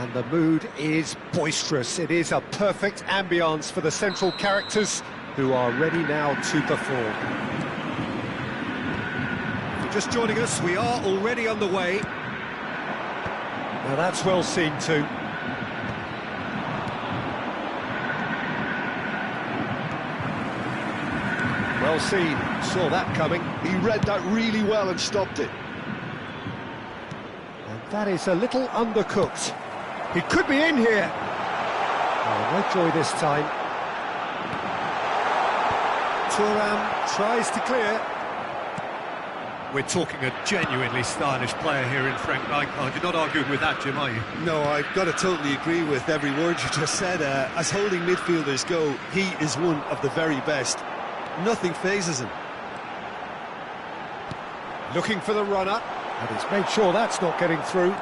And the mood is boisterous. It is a perfect ambience for the central characters who are ready now to perform. If you're just joining us, we are already on the way. Now that's well seen too. Well seen, saw that coming. He read that really well and stopped it. And that is a little undercooked. He could be in here. Oh, no joy this time. Thuram tries to clear. We're talking a genuinely stylish player here in Frank Rijkaard. You're not arguing with that, Jim, are you? No, I've got to totally agree with every word you just said. As holding midfielders go, he is one of the very best. Nothing phases him. Looking for the runner, and he's made sure that's not getting through.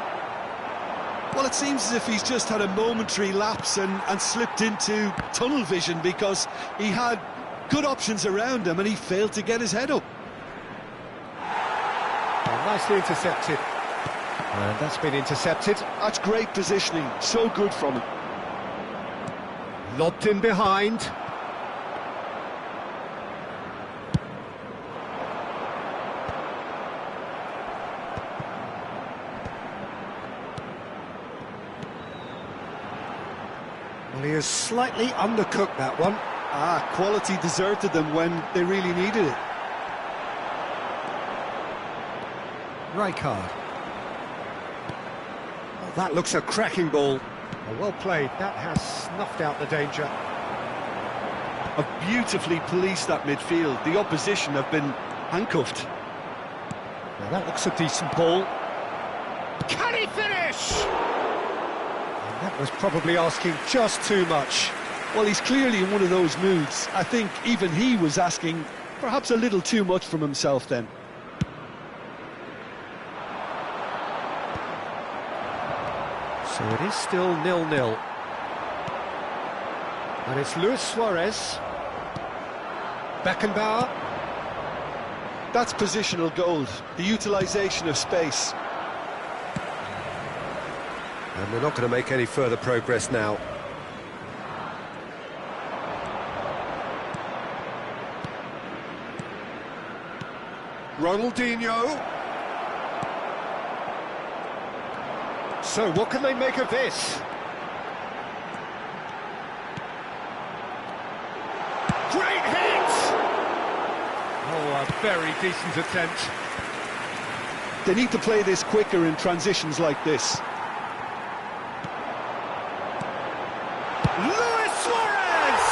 Well, it seems as if he's just had a momentary lapse and slipped into tunnel vision, because he had good options around him and he failed to get his head up. Well, nicely intercepted. And that's been intercepted. That's great positioning, so good from him. Lobbed in behind. Well, he has slightly undercooked that one. Quality deserted them when they really needed it. Rijkaard. Oh, that looks a cracking ball. Oh, well played. That has snuffed out the danger. Have beautifully policed that midfield. The opposition have been handcuffed. Now that looks a decent ball. Can he finish? And that was probably asking just too much. Well, he's clearly in one of those moods. I think even he was asking perhaps a little too much from himself then. So it is still 0-0. And it's Luis Suarez. Beckenbauer. That's positional gold, the utilisation of space. And they're not going to make any further progress now. Ronaldinho. So what can they make of this? Great hit! Oh, a very decent attempt. They need to play this quicker in transitions like this. Luis Suarez!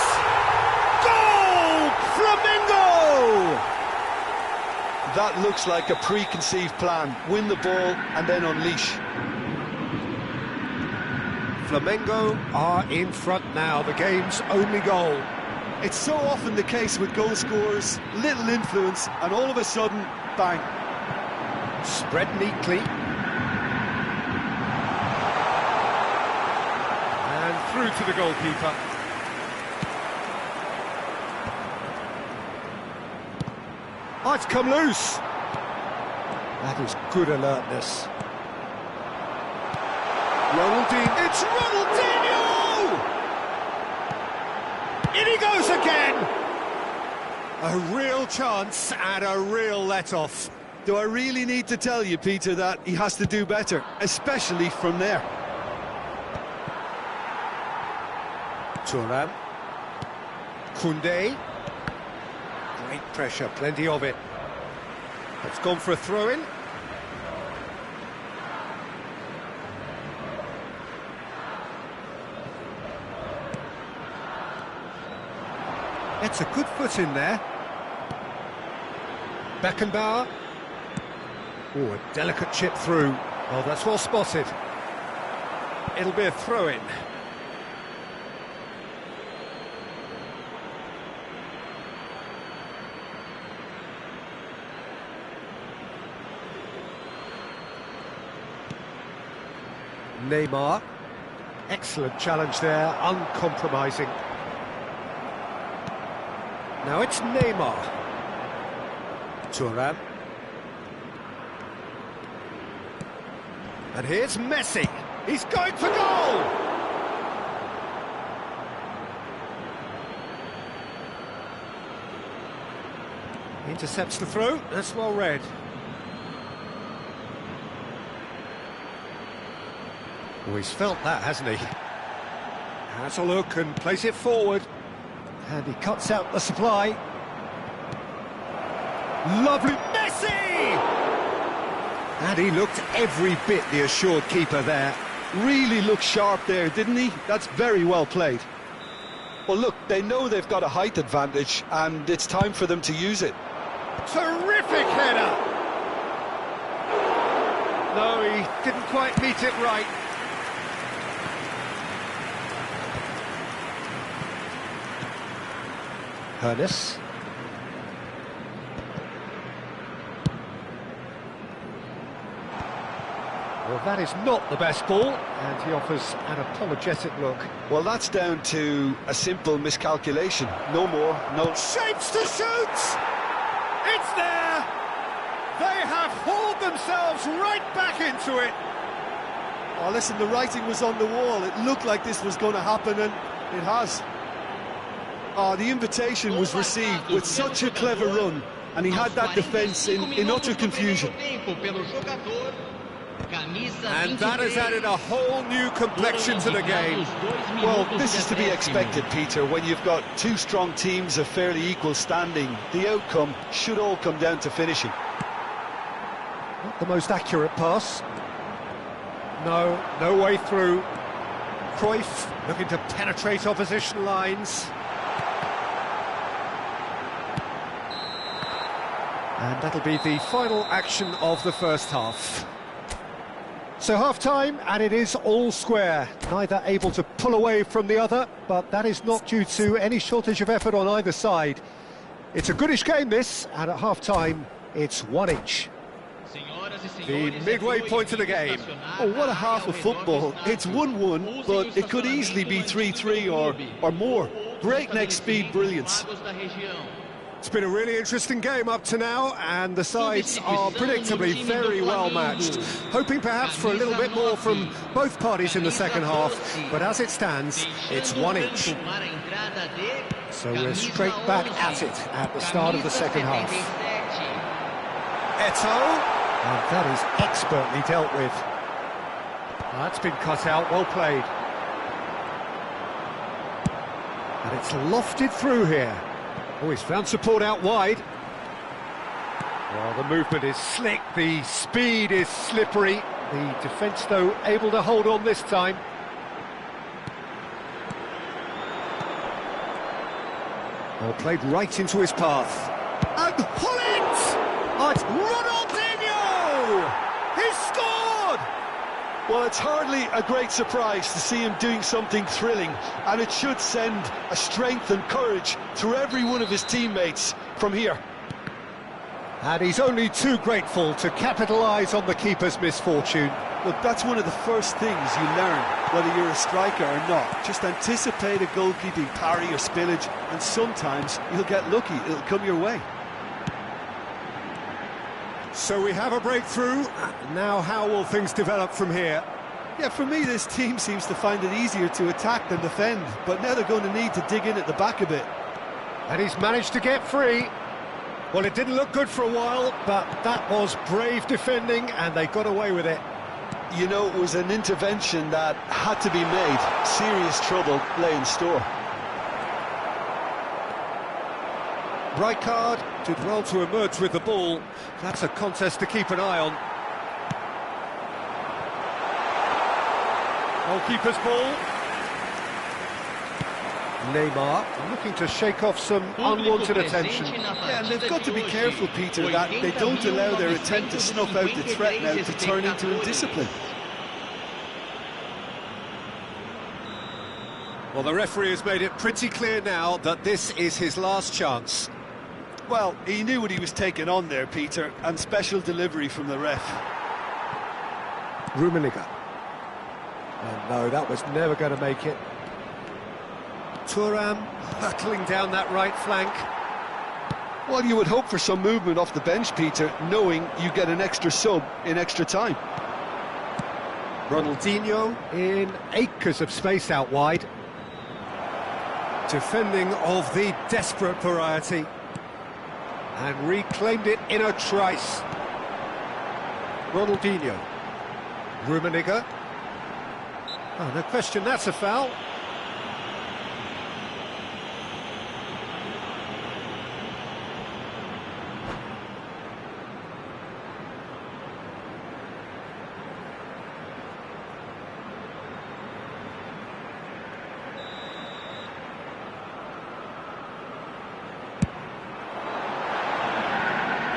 Goal! Flamengo! That looks like a preconceived plan. Win the ball and then unleash. Flamengo are in front now, the game's only goal. It's so often the case with goal scorers, little influence, and all of a sudden, bang. Spread neatly. And through to the goalkeeper. Oh, it's come loose. That is good alertness. Ronaldinho, it's Ronaldinho! In he goes again! A real chance and a real let-off. Do I really need to tell you, Peter, that he has to do better, especially from there? Thuram. Koundé. Great pressure, plenty of it. It's gone for a throw-in. It's a good foot in there. Beckenbauer. Oh, a delicate chip through. Oh, that's well spotted. It'll be a throw-in. Neymar. Excellent challenge there, uncompromising. Now it's Neymar. Thuram. And here's Messi. He's going for goal! Intercepts the throw. That's well read. Oh, he's felt that, hasn't he? Has a look and plays it forward. And he cuts out the supply. Lovely Messi! And he looked every bit the assured keeper there. Really looked sharp there, didn't he? That's very well played. Well, look, they know they've got a height advantage, and it's time for them to use it. Terrific header! No, he didn't quite meet it right. Hernus. Well, that is not the best ball, and he offers an apologetic look. Well, that's down to a simple miscalculation. No more, no... Shapes to shoot! It's there! They have hauled themselves right back into it! Oh, listen, the writing was on the wall. It looked like this was going to happen, and it has. Oh, the invitation was received with such a clever run, and he had that defence in utter confusion. And that has added a whole new complexion to the game. Well, this is to be expected, Peter. When you've got two strong teams of fairly equal standing, the outcome should all come down to finishing. Not the most accurate pass. No way through. Cruyff looking to penetrate opposition lines. And that'll be the final action of the first half. So half-time, and it is all square. Neither able to pull away from the other, but that is not due to any shortage of effort on either side. It's a goodish game, this, and at half-time, it's one each. The midway point of the game. Oh, what a half of football. It's 1-1, but it could easily be 3-3 or more. Breakneck speed brilliance. It's been a really interesting game up to now, and the sides are predictably very well matched. Hoping perhaps for a little bit more from both parties in the second half, but as it stands, it's one each. So we're straight back at it at the start of the second half. Eto'o, and that is expertly dealt with. That's been cut out, well played. And it's lofted through here. Oh, he's found support out wide. Well, the movement is slick, the speed is slippery. The defence, though, able to hold on this time. Well, played right into his path. And Hullet! Oh, it's Ronaldinho! He's scored! Well, it's hardly a great surprise to see him doing something thrilling, and it should send a strength and courage through every one of his teammates from here. And he's only too grateful to capitalise on the keeper's misfortune. Look, that's one of the first things you learn, whether you're a striker or not. Just anticipate a goalkeeping parry or spillage, and sometimes you'll get lucky, it'll come your way. So we have a breakthrough. Now how will things develop from here? Yeah, for me this team seems to find it easier to attack than defend, but now they're going to need to dig in at the back a bit. And he's managed to get free. Well, it didn't look good for a while, but that was brave defending, and they got away with it. You know, it was an intervention that had to be made. Serious trouble lay in store. Rijkaard did well to emerge with the ball. That's a contest to keep an eye on. Goalkeeper's ball. Neymar looking to shake off some unwanted attention. Yeah, and they've got to be careful, Peter, that they don't allow their attempt to snuff out the threat now to turn into indiscipline. Well, the referee has made it pretty clear now that this is his last chance. Well, he knew what he was taking on there, Peter, and special delivery from the ref. Rummenigge. And no, that was never going to make it. Thuram hurtling down that right flank. Well, you would hope for some movement off the bench, Peter, knowing you get an extra sub in extra time. Ronaldinho in acres of space out wide. Defending of the desperate variety. And reclaimed it in a trice. Ronaldinho. Rummenigge. Oh, no question, that's a foul.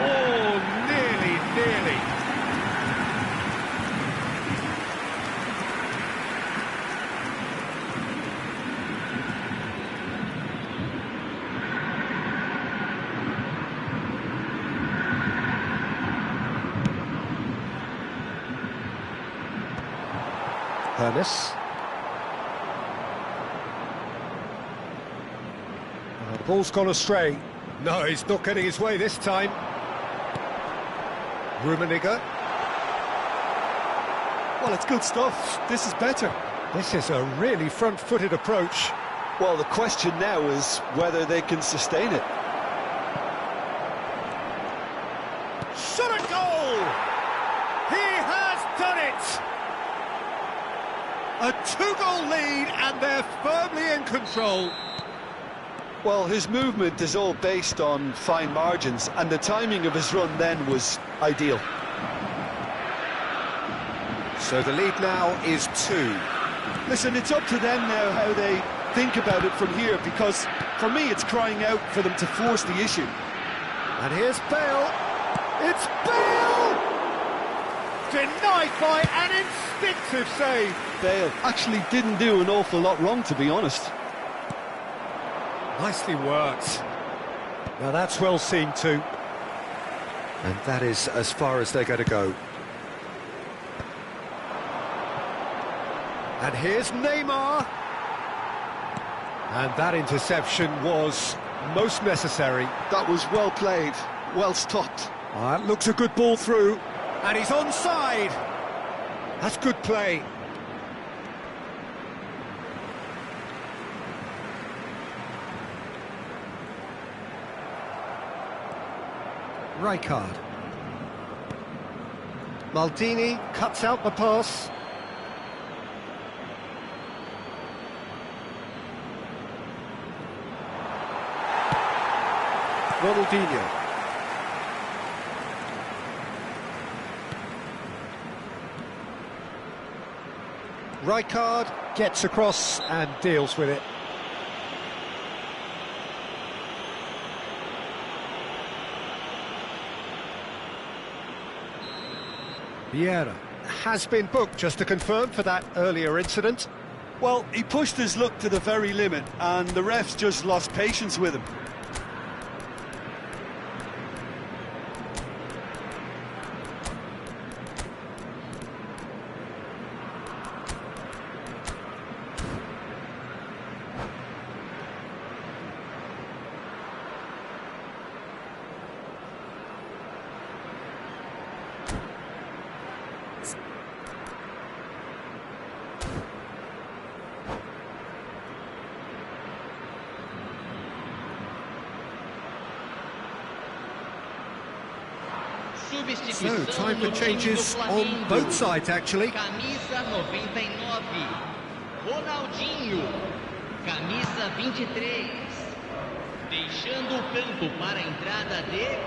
Oh, nearly. Hermes. The ball's gone astray. No, he's not getting his way this time. Rummenigge. Well, it's good stuff. This is better. This is a really front-footed approach. Well, the question now is whether they can sustain it. Shot a goal! He has done it! A two-goal lead, and they're firmly in control. Well, his movement is all based on fine margins, and the timing of his run then was ideal. So the lead now is 2. Listen, it's up to them now how they think about it from here, because for me it's crying out for them to force the issue. And here's Bale. It's Bale! Denied by an instinctive save. Bale actually didn't do an awful lot wrong, to be honest. Nicely worked. Now that's well seen too. And that is as far as they're going to go. And here's Neymar. And that interception was most necessary. That was well played, well stopped. That looks a good ball through. And he's onside. That's good play. Rijkaard. Maldini cuts out the pass. Ronaldinho. Rijkaard gets across and deals with it. Vieira has been booked, just to confirm, for that earlier incident. Well, he pushed his luck to the very limit, and the refs just lost patience with him. So, time for changes on both sides, actually. Camisa 99, Ronaldinho. Camisa 23. Deixando o campo para a entrada de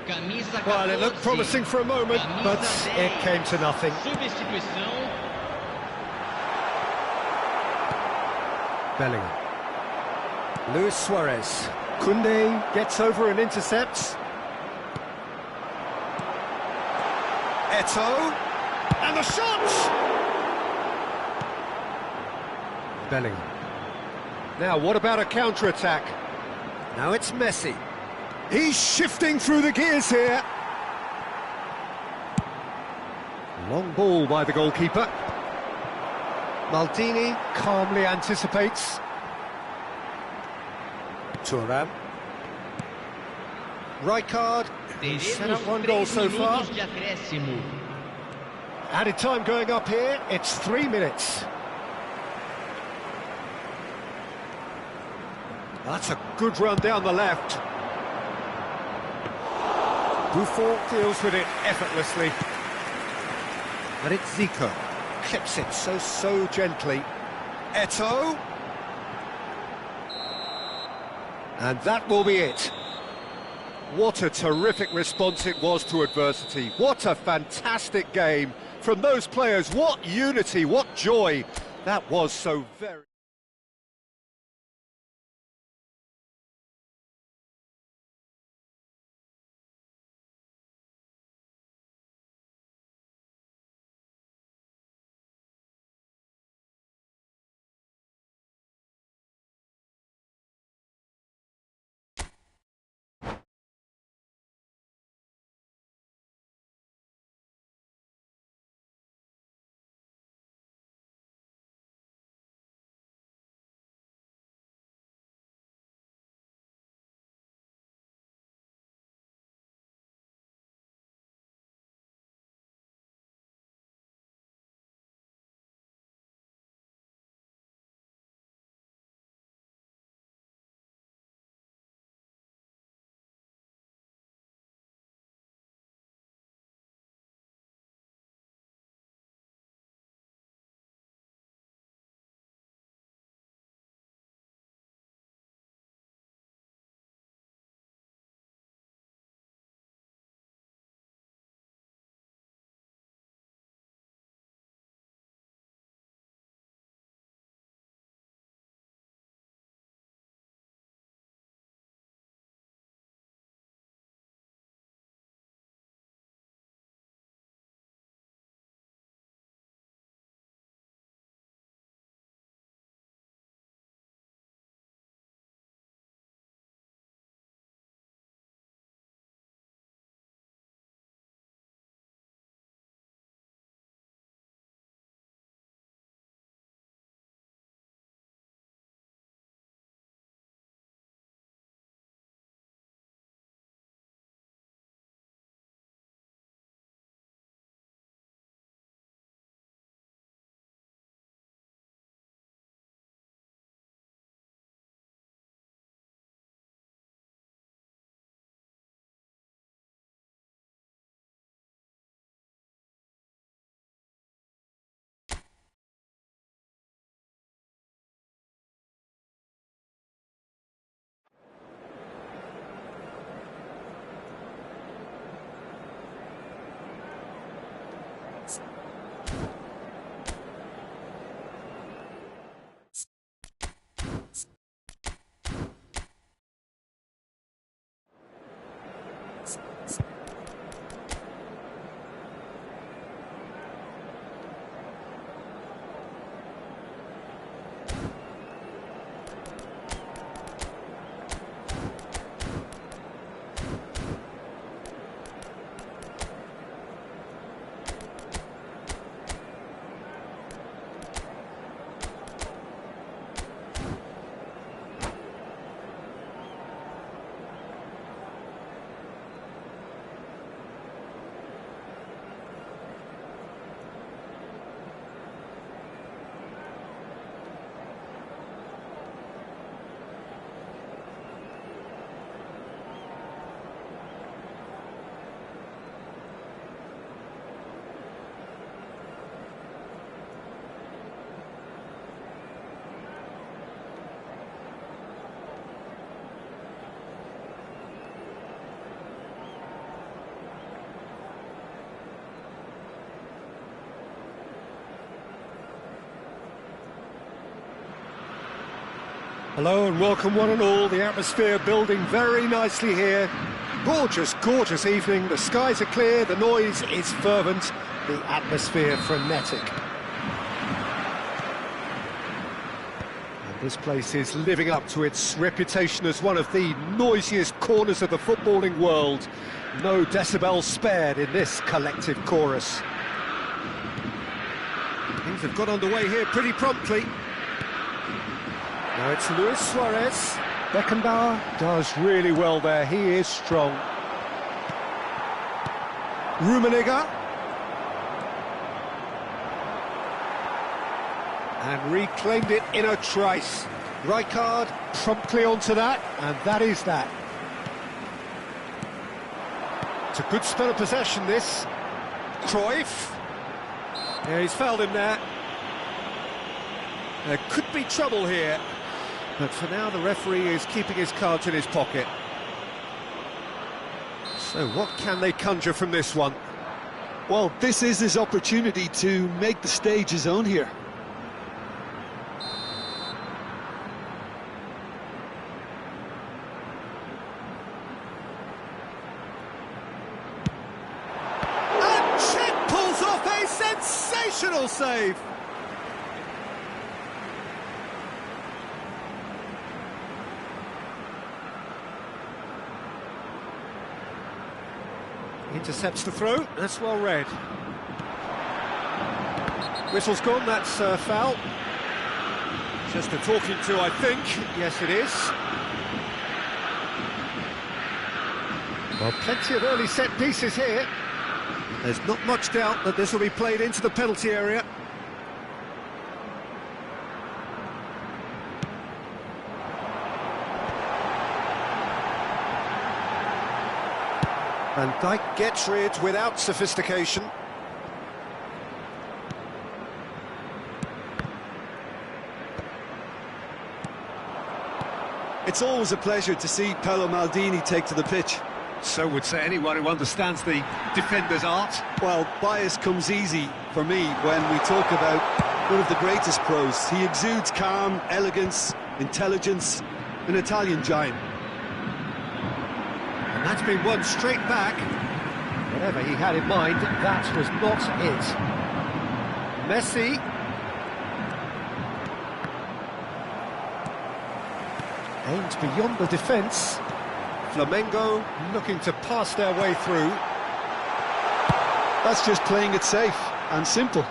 camisa 14. Well, it looked promising for a moment, but it came to nothing. Substituição. Bellingham. Luis Suarez. Koundé gets over and intercepts. Eto'o, and the shot! Bellingham. Now, what about a counter-attack? Now it's Messi. He's shifting through the gears here. Long ball by the goalkeeper. Maldini calmly anticipates. Thuram. Rijkaard, who's set up one goal so far. Added time going up here, it's 3 minutes. That's a good run down the left. Buffon deals with it effortlessly. And it's Zico. clips it so gently. Eto'o. And that will be it. What a terrific response it was to adversity. What a fantastic game from those players. What unity, what joy. That was so very... Hello and welcome one and all. The atmosphere building very nicely here. Gorgeous, gorgeous evening. The skies are clear, the noise is fervent, the atmosphere frenetic. And this place is living up to its reputation as one of the noisiest corners of the footballing world. No decibels spared in this collective chorus. Things have got underway here pretty promptly. Now it's Luis Suarez. Beckenbauer does really well there, he is strong. Rummenigge. And reclaimed it in a trice. Rijkaard promptly onto that, and that is that. It's a good spell of possession, this. Cruyff. Yeah, he's fouled him there. There could be trouble here, but for now the referee is keeping his cards in his pocket. So what can they conjure from this one? Well, this is his opportunity to make the stage his own here. And Chet pulls off a sensational save! Intercepts the throw, that's well read. Whistle's gone, that's foul. Just a talking to, I think. Yes, it is. Well, plenty of early set pieces here. There's not much doubt that this will be played into the penalty area. Van Dijk gets rid without sophistication. It's always a pleasure to see Paolo Maldini take to the pitch. So would say anyone who understands the defender's art. Well, bias comes easy for me when we talk about one of the greatest pros. He exudes calm, elegance, intelligence, an Italian giant. And that's been won straight back. Whatever he had in mind, that was not it. Messi. Aimed beyond the defence. Flamengo looking to pass their way through. That's just playing it safe and simple.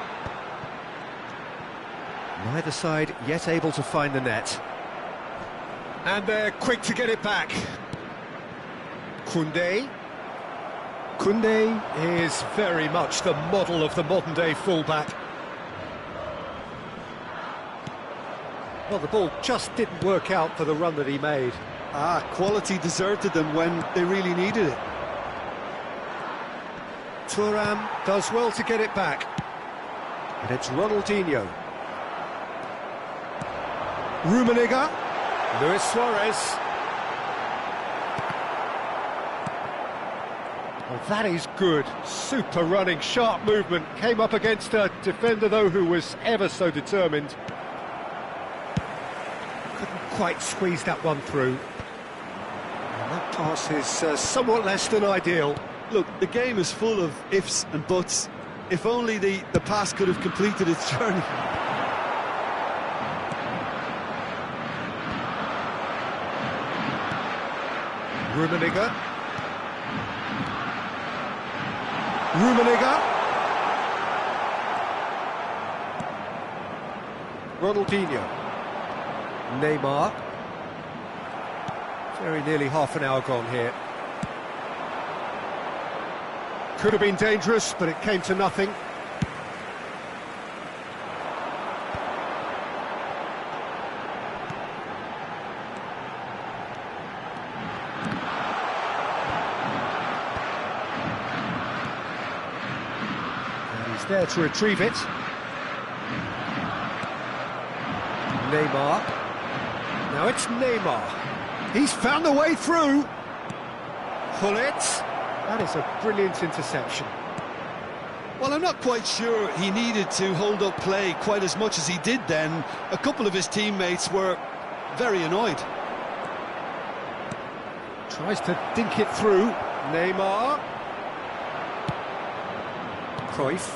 Neither side yet able to find the net. And they're quick to get it back. Koundé. Koundé is very much the model of the modern-day fullback. Well, the ball just didn't work out for the run that he made. Quality deserted them when they really needed it. Thuram does well to get it back. And it's Ronaldinho. Rummenigge. Luis Suarez. Well, that is good. Super running, sharp movement. Came up against a defender, though, who was ever so determined. Couldn't quite squeeze that one through. And that pass is somewhat less than ideal. Look, the game is full of ifs and buts. If only the pass could have completed its journey. Rummenigge. Rummenigge. Ronaldinho. Neymar. Very nearly half an hour gone here. Could have been dangerous, but it came to nothing. And he's there to retrieve it. Neymar. Now it's Neymar. He's found a way through. Pull it. That is a brilliant interception. Well, I'm not quite sure he needed to hold up play quite as much as he did then. A couple of his teammates were very annoyed. Tries to dink it through. Neymar. Cruyff.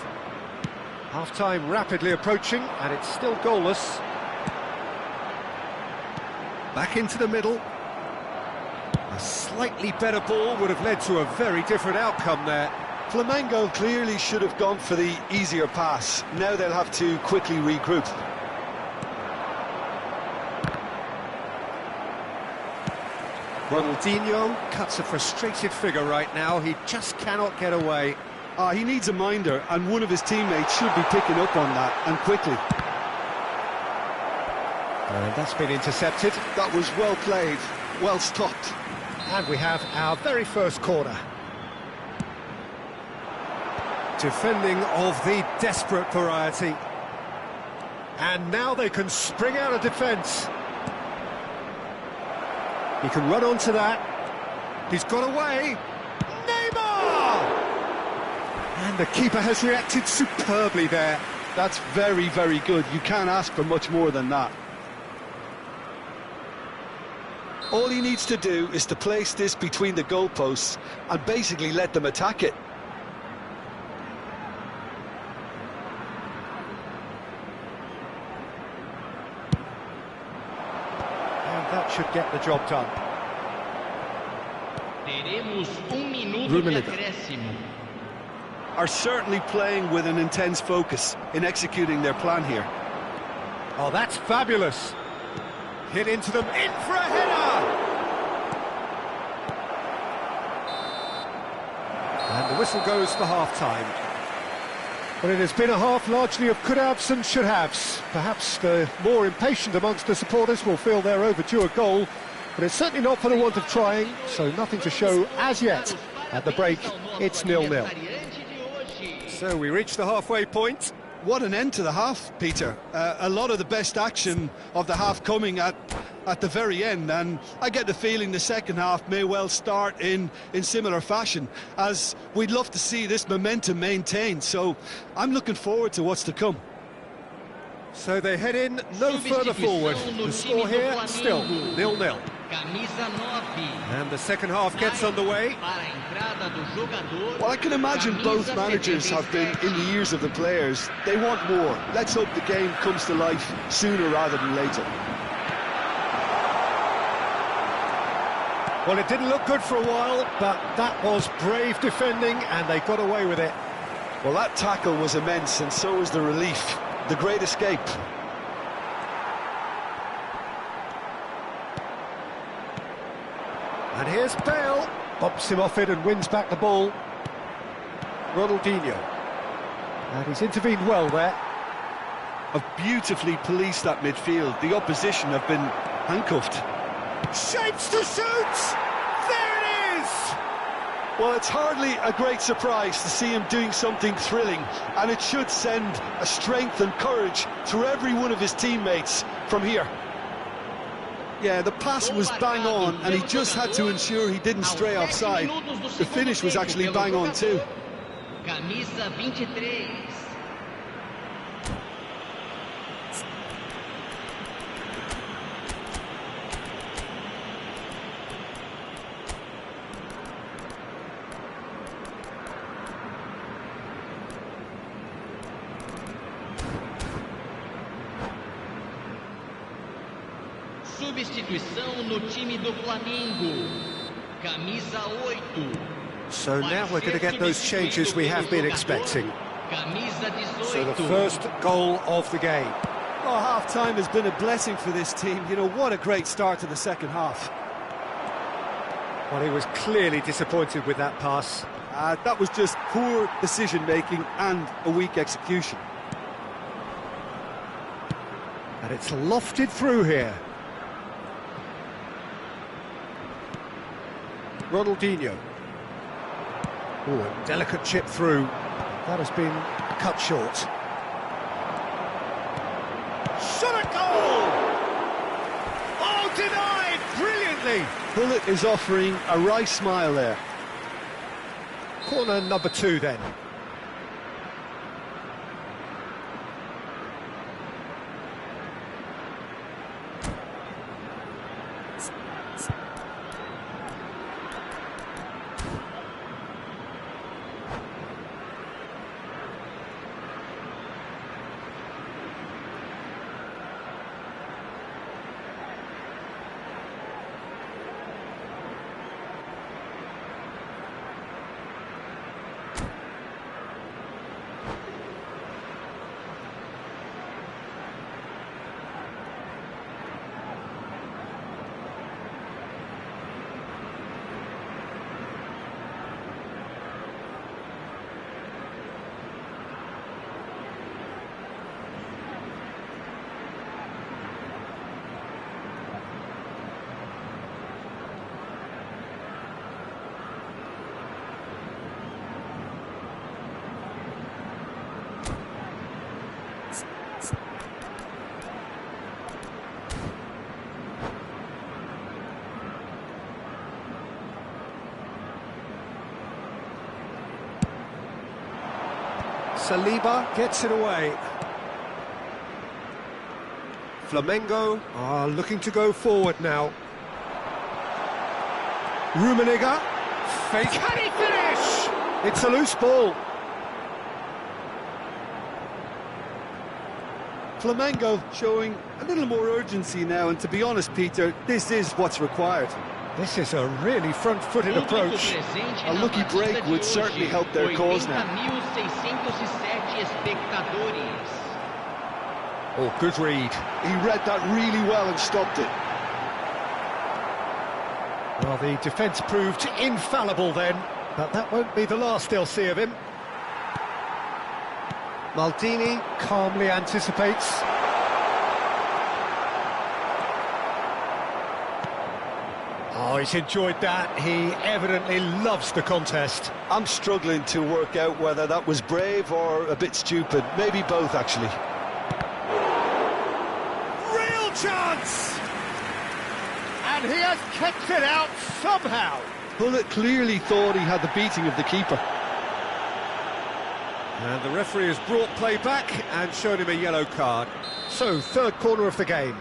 Half-time rapidly approaching, and it's still goalless. Back into the middle. A slightly better ball would have led to a very different outcome there. Flamengo clearly should have gone for the easier pass. Now they'll have to quickly regroup. Ronaldinho cuts a frustrated figure right now. He just cannot get away. He needs a minder, and one of his teammates should be picking up on that, and quickly. And that's been intercepted. That was well played, well stopped. And we have our very first corner. Defending of the desperate variety. And now they can spring out of defence. He can run onto that. He's got away. Neymar! And the keeper has reacted superbly there. That's very, very good. You can't ask for much more than that. All he needs to do is to place this between the goalposts and basically let them attack it. And that should get the job done. Teremos minuto de acréscimo. Are certainly playing with an intense focus in executing their plan here. Oh, that's fabulous. Hit into them, in for a header! And the whistle goes for half-time. But it has been a half largely of could-haves and should-haves. Perhaps the more impatient amongst the supporters will feel they're overdue a goal, but it's certainly not for the want of trying, so nothing to show as yet. At the break, it's 0-0. So we reach the halfway point. What an end to the half, Peter. A lot of the best action of the half coming at the very end, and I get the feeling the second half may well start in similar fashion, as we'd love to see this momentum maintained, so I'm looking forward to what's to come. So they head in no further forward. The score here, still 0-0. And the second half gets underway. Well, I can imagine both managers have been in the ears of the players. They want more. Let's hope the game comes to life sooner rather than later. Well, it didn't look good for a while, but that was brave defending, and they got away with it. Well, that tackle was immense, and so was the relief. The great escape. And here's Bale. Bumps him off it and wins back the ball. Ronaldinho. And he's intervened well there. Have beautifully policed that midfield. The opposition have been handcuffed. Shapes to shoot! There it is! Well, it's hardly a great surprise to see him doing something thrilling, and it should send a strength and courage through every one of his teammates from here. Yeah, the pass was bang on, and he just had to ensure he didn't stray offside. The finish was actually bang on too. Camisa 23. Substituição no time do Flamengo. Camisa 8. So now we're going to get those changes we have been expecting. So the first goal of the game. Oh, half-time has been a blessing for this team. You know, what a great start to the second half. Well, he was clearly disappointed with that pass. That was just poor decision-making and a weak execution. And it's lofted through here. Ronaldinho. Oh, a delicate chip through. That has been cut short. Shot at goal! Oh, denied! Brilliantly! Bullet is offering a wry smile there. Corner number 2 then. Saliba gets it away. Flamengo are looking to go forward now. Rummenigge, fake, can he finish? It's a loose ball. Flamengo showing a little more urgency now, and to be honest, Peter, this is what's required. This is a really front-footed approach. A lucky break would certainly help their cause now. Oh, good read. He read that really well and stopped it. Well, the defence proved infallible then, but that won't be the last they'll see of him. Maldini calmly anticipates. Oh, he's enjoyed that. He evidently loves the contest. I'm struggling to work out whether that was brave or a bit stupid. Maybe both, actually. Real chance! And he has kept it out somehow. Bullet clearly thought he had the beating of the keeper. And the referee has brought play back and showed him a yellow card. So, third corner of the game.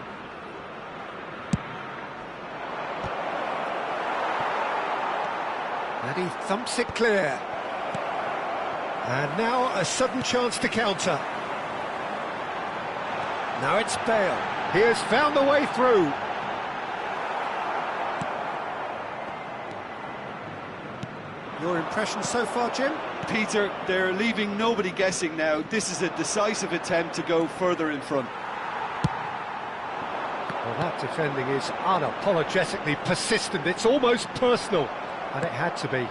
And he thumps it clear. And now a sudden chance to counter. Now it's Bale. He has found the way through. Your impression so far, Jim? Peter, they're leaving nobody guessing now. This is a decisive attempt to go further in front. Well, that defending is unapologetically persistent. It's almost personal, and it had to be.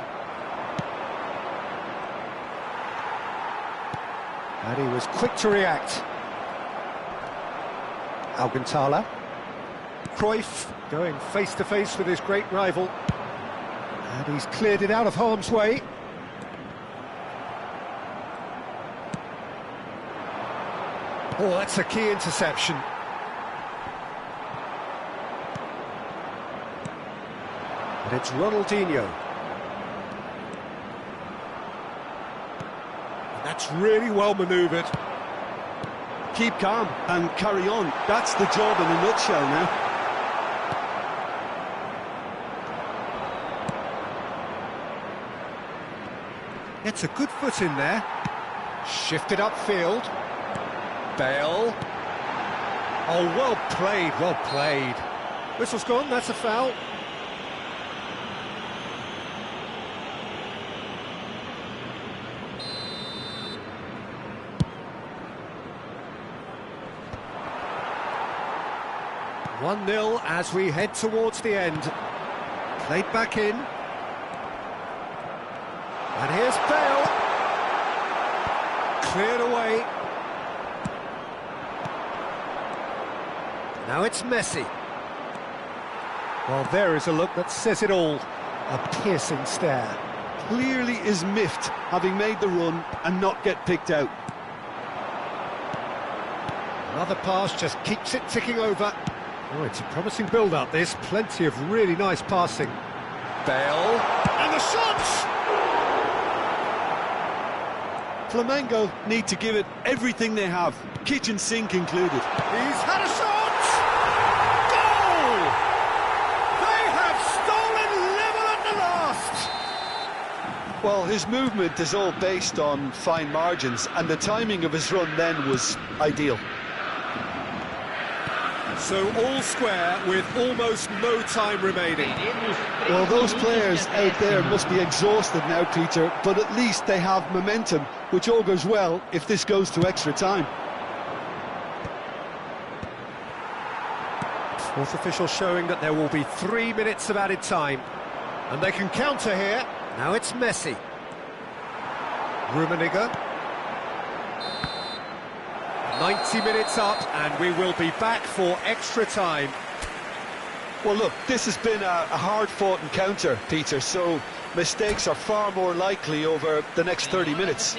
And he was quick to react. Alcantara. Cruyff going face-to-face with his great rival. And he's cleared it out of harm's way. Oh, that's a key interception. And it's Ronaldinho. And that's really well manoeuvred. Keep calm and carry on. That's the job in a nutshell now. Gets a good foot in there. Shifted upfield. Bale. Oh, well played, well played. Whistle's gone, that's a foul. "1-0 as we head towards the end. Played back in. And here's Bale. Cleared away. Now it's Messi. Well, there is a look that says it all. A piercing stare. Clearly is miffed, having made the run and not get picked out. Another pass just keeps it ticking over. Oh, it's a promising build-up, this. Plenty of really nice passing. Bale. And the shots! Flamengo need to give it everything they have, kitchen sink included. He's had a shot! Goal! They have stolen level at the last! Well, his movement is all based on fine margins, and the timing of his run then was ideal. So all square with almost no time remaining. Well, those players out there must be exhausted now, Peter, but at least they have momentum, which all goes well if this goes to extra time. Fourth official showing that there will be 3 minutes of added time. And they can counter here. Now it's Messi. Rummenigge. 90 minutes up, and we will be back for extra time. Well, look, this has been a hard-fought encounter, Peter, so mistakes are far more likely over the next 30 minutes.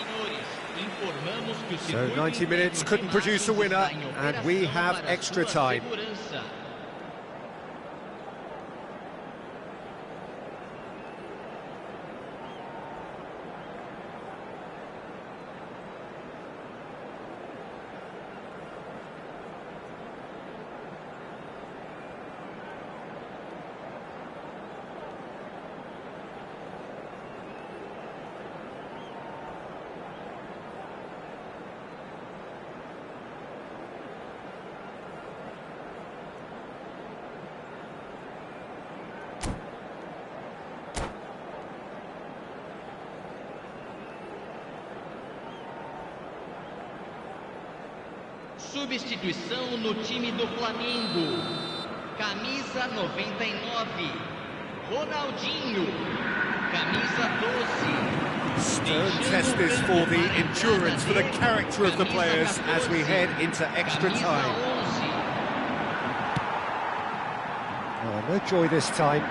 So 90 minutes couldn't produce a winner, and we have extra time. Substituição no time do Flamengo. Camisa 99, Ronaldinho. Camisa 12. Stern test this for the endurance, for the character of the players as we head into extra time. Oh, no joy this time.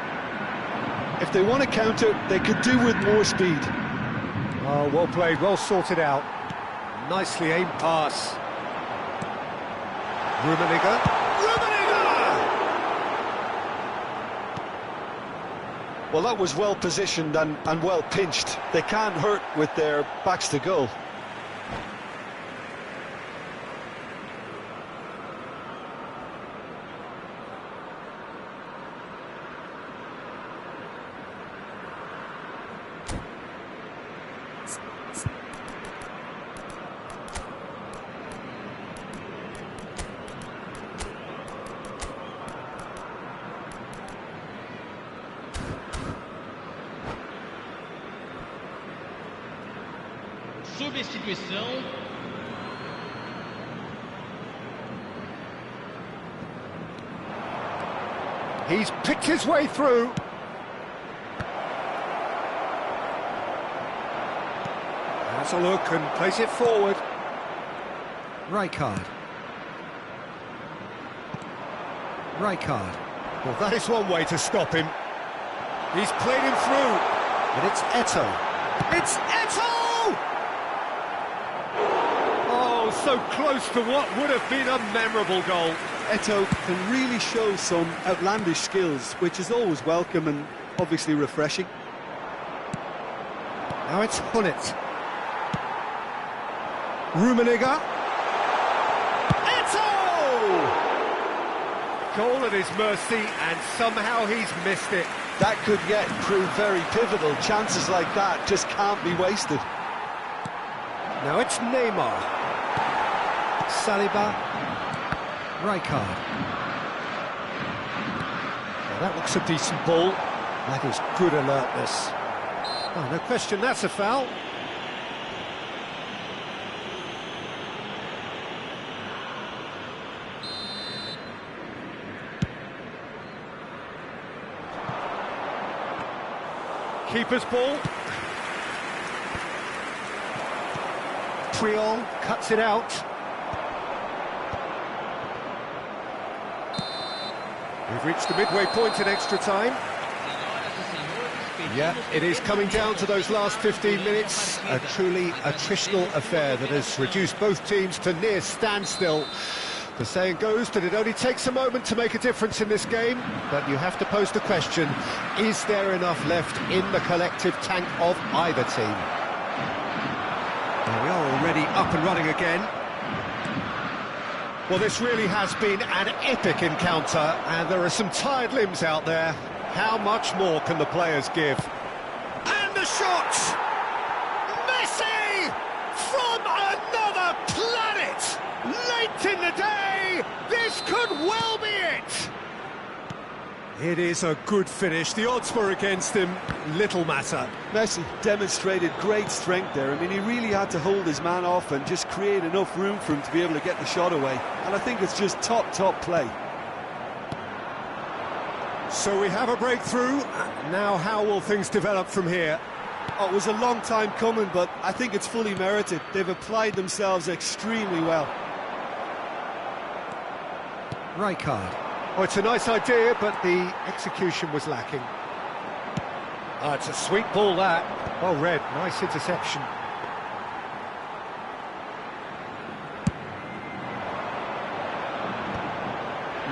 If they want to counter, they could do with more speed. Oh, well played, well sorted out. Nicely aimed pass. Rummenigge. Well, that was well positioned and well pinched. They can't hurt with their backs to goal. Substituição. He's picked his way through. Has a look and plays it forward. Rijkaard. Well, that is one way to stop him. He's played him through. And it's Eto'o. It's Eto'o! Oh, so close to what would have been a memorable goal. Eto'o can really show some outlandish skills, which is always welcome and obviously refreshing. Now it's Gullit. Rummenigge. Eto'o! Goal at his mercy, and somehow he's missed it. That could yet prove very pivotal. Chances like that just can't be wasted. Now it's Neymar. Saliba. Rijkaard. Well, that looks a decent ball. That is good alertness. Oh, no question, that's a foul. Keeper's ball. Triol cuts it out. We've reached the midway point in extra time. Yeah, it is coming down to those last 15 minutes. A truly attritional affair that has reduced both teams to near standstill. The saying goes that it only takes a moment to make a difference in this game, but you have to pose the question, is there enough left in the collective tank of either team? Well, we are already up and running again. Well, this really has been an epic encounter, and there are some tired limbs out there. How much more can the players give? And the shot! Messi! From another planet! Late in the day, this could well be it! It is a good finish. The odds were against him. Little matter. Messi demonstrated great strength there. I mean, he really had to hold his man off and just create enough room for him to be able to get the shot away. And I think it's just top play. So we have a breakthrough. Now how will things develop from here? Oh, it was a long time coming, but I think it's fully merited. They've applied themselves extremely well. Rijkaard. Oh, it's a nice idea, but the execution was lacking. Oh, it's a sweet ball, that. Well read, nice interception.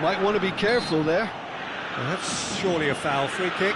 Might want to be careful there. Well, that's surely a foul. Free kick.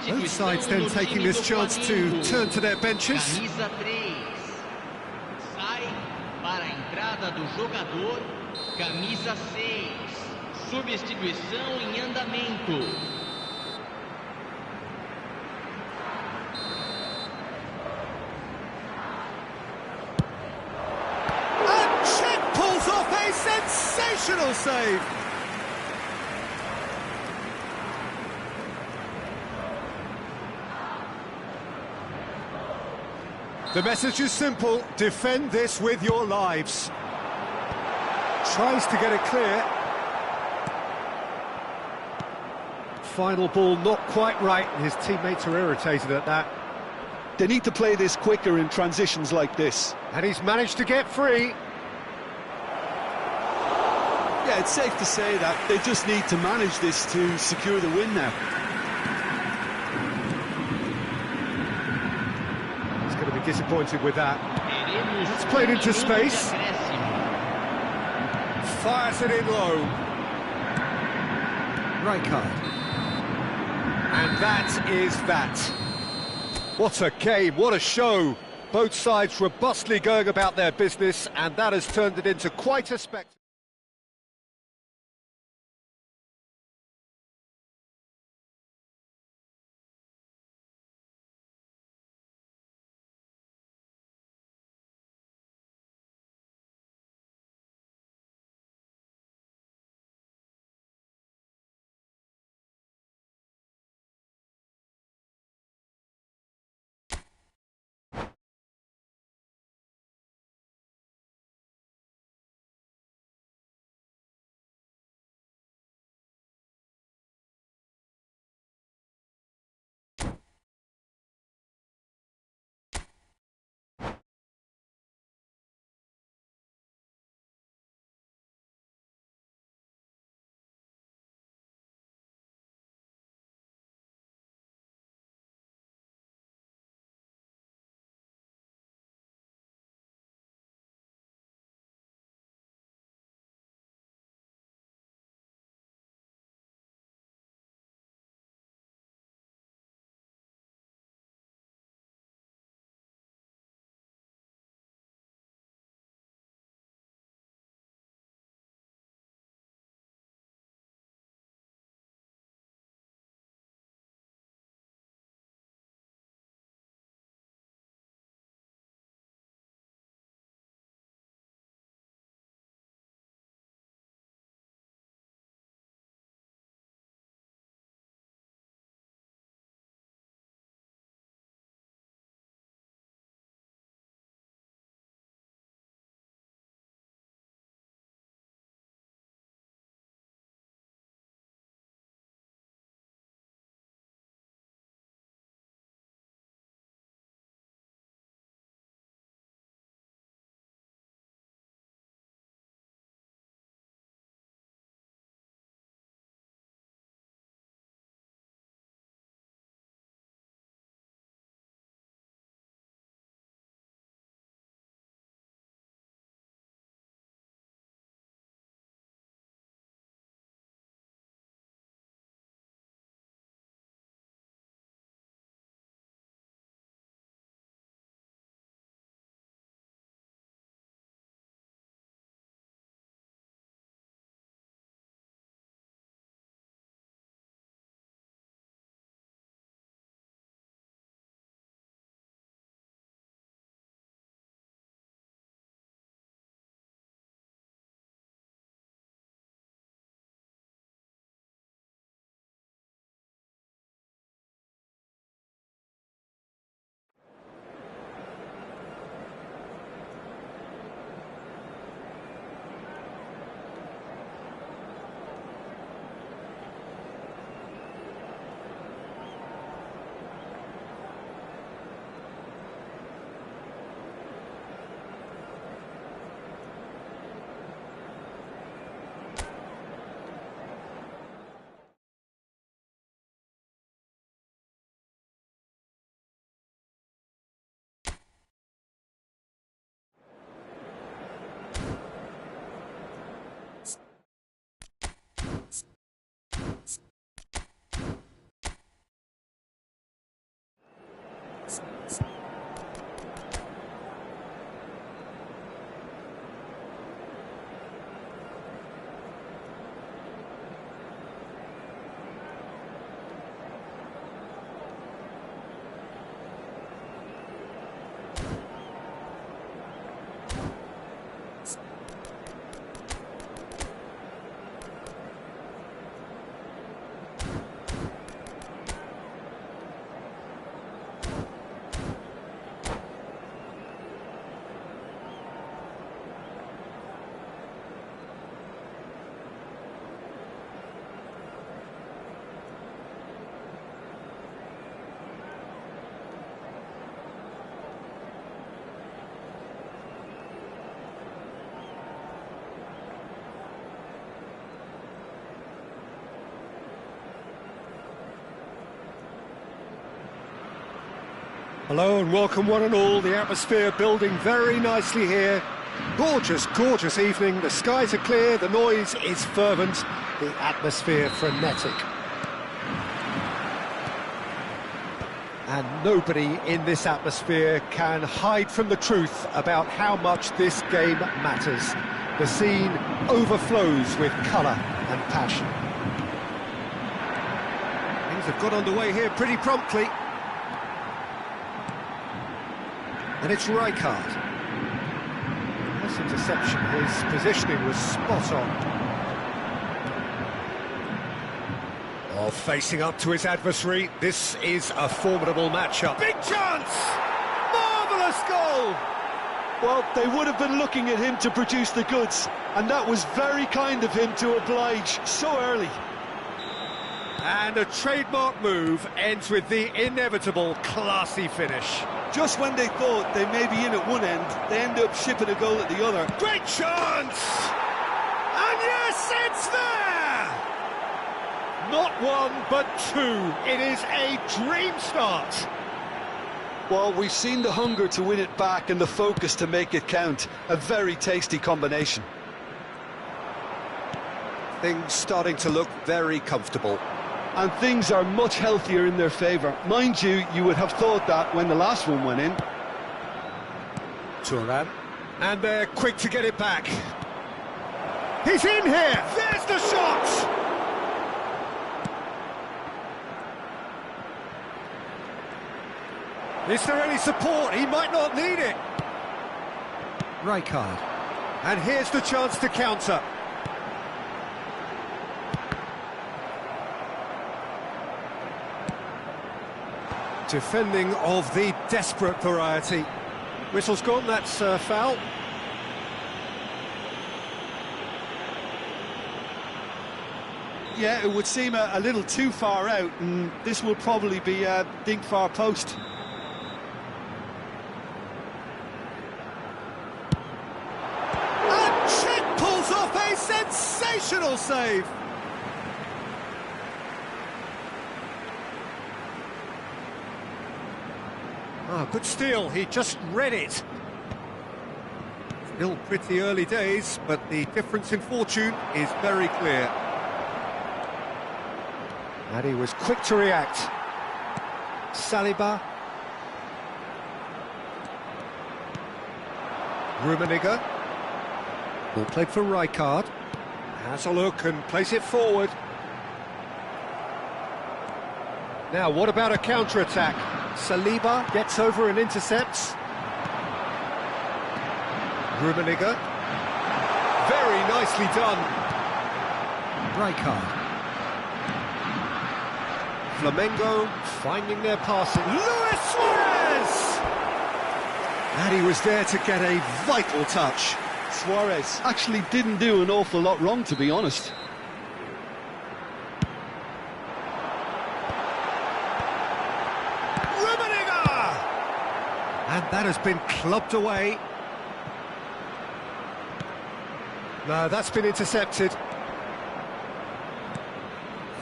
Both sides then taking this chance to turn to their benches. Camisa 3. Sai para a entrada do jogador. Camisa 6. Substituição em andamento. And Czech pulls off a sensational save. The message is simple: defend this with your lives. Tries to get it clear. Final ball not quite right, and his teammates are irritated at that. They need to play this quicker in transitions like this. And he's managed to get free. Yeah, it's safe to say that they just need to manage this to secure the win now. Going to be disappointed with that. It's played into space. Fires it in low. Right card. And that is that. What a game, what a show. Both sides robustly going about their business, and that has turned it into quite a spectacle. Hello and welcome one and all. The atmosphere building very nicely here. Gorgeous, gorgeous evening. The skies are clear, the noise is fervent, the atmosphere frenetic. And nobody in this atmosphere can hide from the truth about how much this game matters. The scene overflows with colour and passion. Things have got underway here pretty promptly. And it's Rijkaard. Nice interception, his positioning was spot on. Oh, facing up to his adversary, this is a formidable matchup. Big chance! Marvellous goal! Well, they would have been looking at him to produce the goods, and that was very kind of him to oblige so early. And a trademark move ends with the inevitable classy finish. Just when they thought they may be in at one end, they end up shipping a goal at the other. Great chance! And yes, it's there! Not one, but two. It is a dream start. Well, we've seen the hunger to win it back and the focus to make it count. A very tasty combination. Things starting to look very comfortable. And things are much healthier in their favour. Mind you, you would have thought that when the last one went in. Turan. And they're quick to get it back. He's in here! There's the shot! Is there any support? He might not need it. Rijkaard. And here's the chance to counter. Defending of the desperate variety. Whistle's gone, that's foul. Yeah, it would seem a little too far out, and this will probably be a dink far post. And Czech pulls off a sensational save. Ah, good steal, he just read it. Still pretty early days, but the difference in fortune is very clear. And he was quick to react. Saliba. Rummenigge. Ball played for Rijkaard. Has a look and plays it forward. Now, what about a counter-attack? Saliba gets over and intercepts. Rummenigge. Very nicely done. Rijkaard. Flamengo finding their passing. Luis Suarez! And he was there to get a vital touch. Suarez actually didn't do an awful lot wrong, to be honest. And that has been clubbed away. No, that's been intercepted.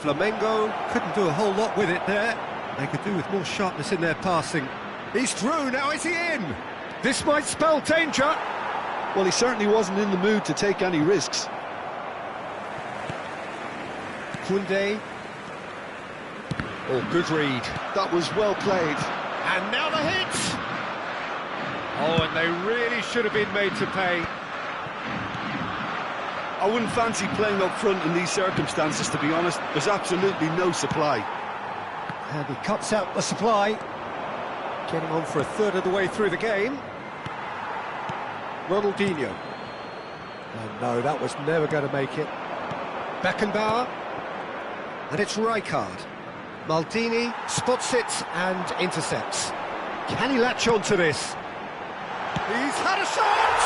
Flamengo couldn't do a whole lot with it there. They could do with more sharpness in their passing. He's through, now is he in? This might spell danger. Well, he certainly wasn't in the mood to take any risks. Koundé. Oh, good read. That was well played. And now the hit! Oh, and they really should have been made to pay. I wouldn't fancy playing up front in these circumstances, to be honest. There's absolutely no supply. And he cuts out the supply. Getting on for a third of the way through the game. Ronaldinho. And no, that was never going to make it. Beckenbauer. And it's Rijkaard. Maldini spots it and intercepts. Can he latch on to this? He's had a shot!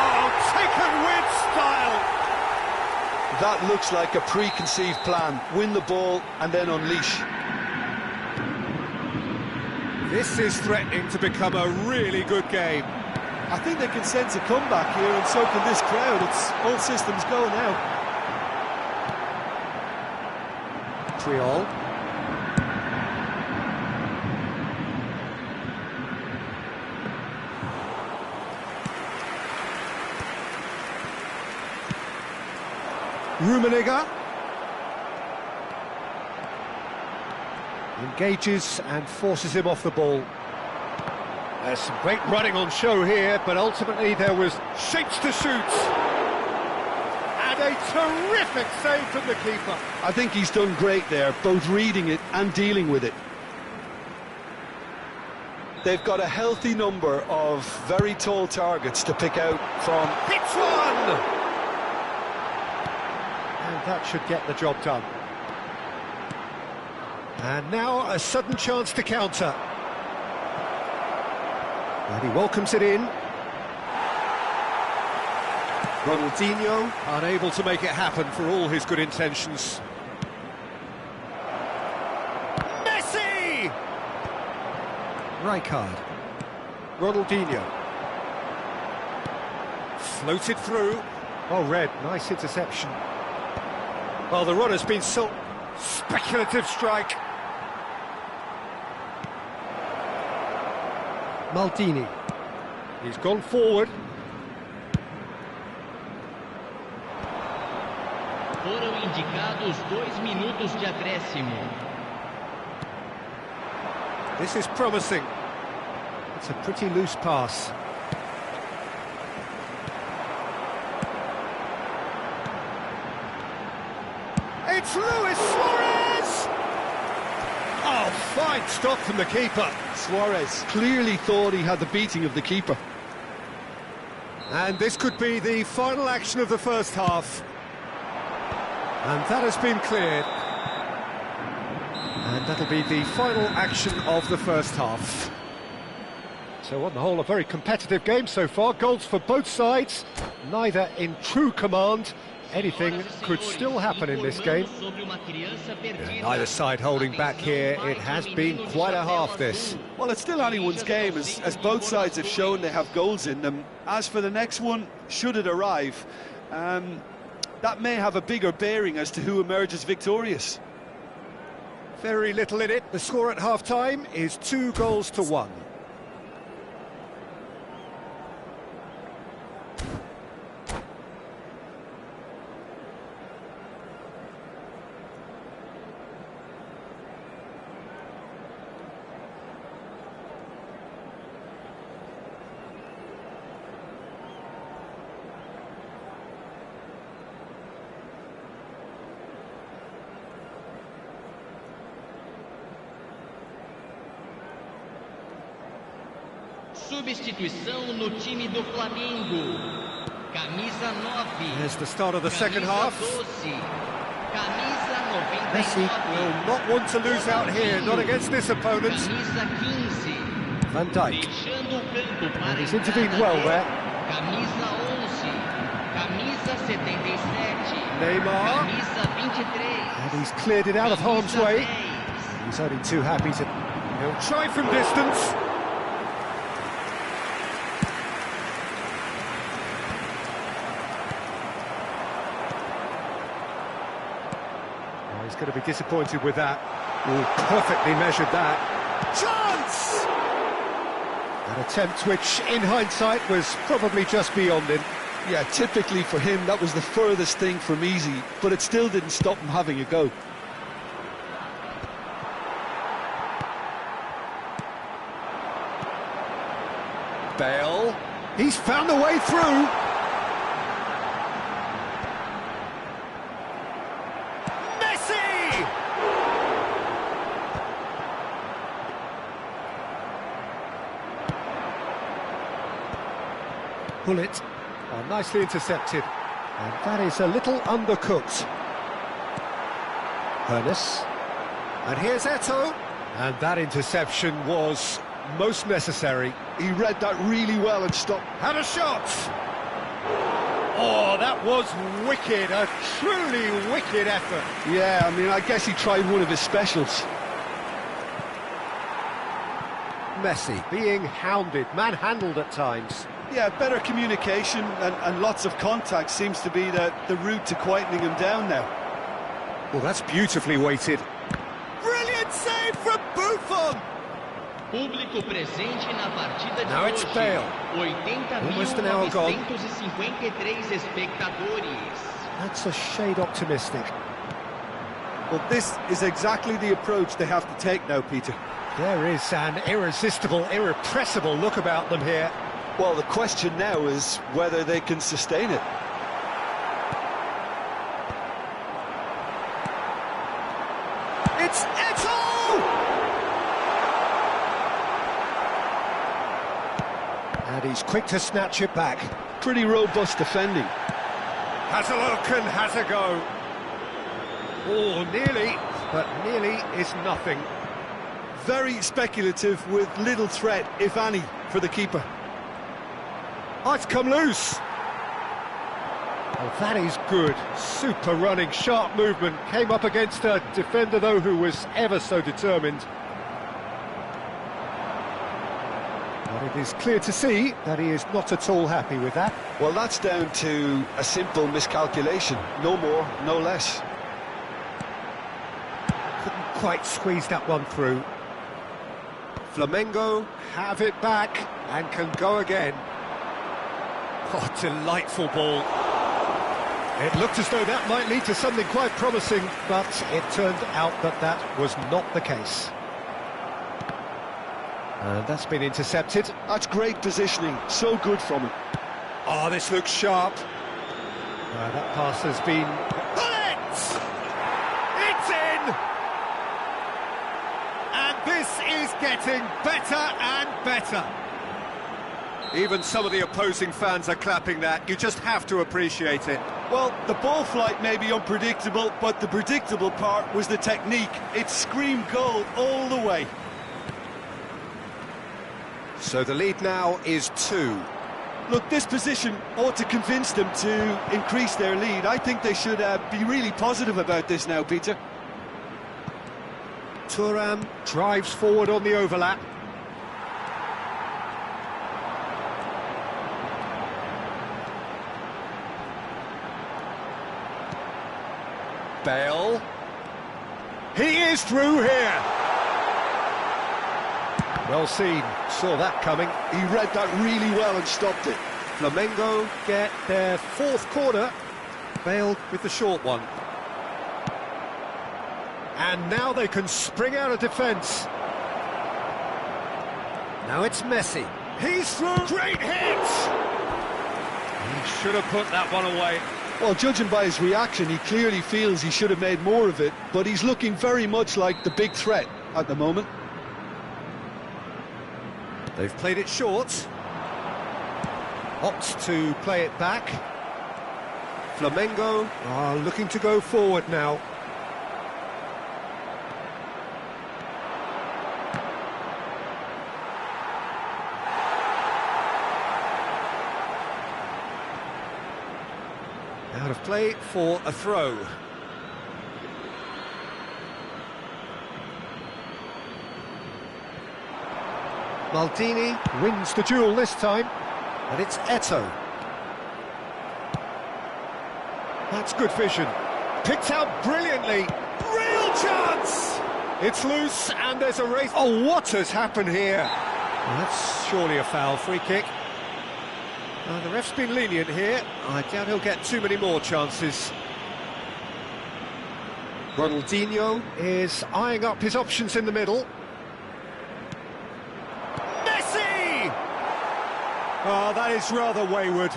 Oh, taken with style! That looks like a preconceived plan. Win the ball and then unleash. This is threatening to become a really good game. I think they can sense a comeback here, and so can this crowd. It's all systems go now. Triol. Rummenigge. Engages and forces him off the ball. There's some great running on show here, but ultimately there was shapes to shoot. And a terrific save from the keeper. I think he's done great there, both reading it and dealing with it. They've got a healthy number of very tall targets to pick out from. Hits one! And that should get the job done. And now a sudden chance to counter. And he welcomes it in. Ronaldinho unable to make it happen for all his good intentions. Messi! Rijkaard. Ronaldinho. Floated through. Oh, Red, nice interception. Well, the run has been so speculative strike. Maldini. He's gone forward. Foram indicados 2 minutos de acréscimo. This is promising. It's a pretty loose pass. It's Luis Suarez! Oh, fine stop from the keeper. Suarez clearly thought he had the beating of the keeper. And this could be the final action of the first half. And that has been cleared. And that'll be the final action of the first half. So on the whole, a very competitive game so far. Goals for both sides, neither in true command. Anything could still happen in this game. Neither side holding back here. It has been quite a half, this. Well, it's still anyone's game, as both sides have shown they have goals in them. As for the next one, should it arrive, that may have a bigger bearing as to who emerges victorious. Very little in it. The score at half-time is 2-1. Substituição no time do Flamengo. Camisa 9. There's the start of the second half. Camisa 99. Messi will not want to lose out here, not against this opponent. Camisa 15. Van Dijk. Deixando o campo para And he's intervened well there. Camisa 11. Camisa 77. Neymar. Camisa 23. And he's cleared it out of harm's way. He's only too happy to... He'll try from distance. He's going to be disappointed with that. Oh, perfectly measured that. Chance! An attempt which, in hindsight, was probably just beyond him. Yeah, typically for him, that was the furthest thing from easy, but it still didn't stop him having a go. Bale. He's found a way through. Bullet, nicely intercepted, and that is a little undercooked. Ernest, and here's Eto'o, and that interception was most necessary. He read that really well and stopped. Had a shot! Oh, that was wicked, a truly wicked effort. Yeah, I mean, I guess he tried one of his specials. Messi being hounded, manhandled at times. Yeah, better communication and lots of contact seems to be the route to quietening him down now. Well, that's beautifully weighted. Brilliant save from Buffon! Público presente na partida de Now it's Bale. 80.953 espectadores. That's a shade optimistic. Well, this is exactly the approach they have to take now, Peter. There is an irresistible, irrepressible look about them here. Well, the question now is whether they can sustain it. It's Eto'o! And he's quick to snatch it back. Pretty robust defending. Has a look and has a go. Oh, nearly, but nearly is nothing. Very speculative with little threat, if any, for the keeper. Oh, it's come loose. Oh, that is good. Super running, sharp movement. Came up against a defender, though, who was ever so determined. But it is clear to see that he is not at all happy with that. Well, that's down to a simple miscalculation. No more, no less. Couldn't quite squeeze that one through. Flamengo have it back and can go again. Oh, delightful ball. It looked as though that might lead to something quite promising, but it turned out that that was not the case. And that's been intercepted. That's great positioning, so good from him. Oh, this looks sharp. That pass has been... Bullets! It's in! And this is getting better and better. Even some of the opposing fans are clapping that. You just have to appreciate it. Well, the ball flight may be unpredictable, but the predictable part was the technique. It screamed goal all the way. So the lead now is 2. Look, this position ought to convince them to increase their lead. I think they should be really positive about this now, Peter. Thuram drives forward on the overlap. Bale. He is through here. Well seen, saw that coming. He read that really well and stopped it. Flamengo get their 4th corner. Bale with the short one. And now they can spring out of defence. Now it's Messi. He's through. Great hit! He should have put that one away. Well, judging by his reaction, he clearly feels he should have made more of it, but he's looking very much like the big threat at the moment. They've played it short. Opts to play it back. Flamengo are looking to go forward now. Out of play for a throw. Maldini wins the duel this time, and it's Eto'o. That's good vision. Picked out brilliantly. Real chance! It's loose, and there's a race. Oh, what has happened here? Well, that's surely a foul. Free kick. The ref's been lenient here. I doubt he'll get too many more chances. Ronaldinho is eyeing up his options in the middle. Messi! Oh, that is rather wayward.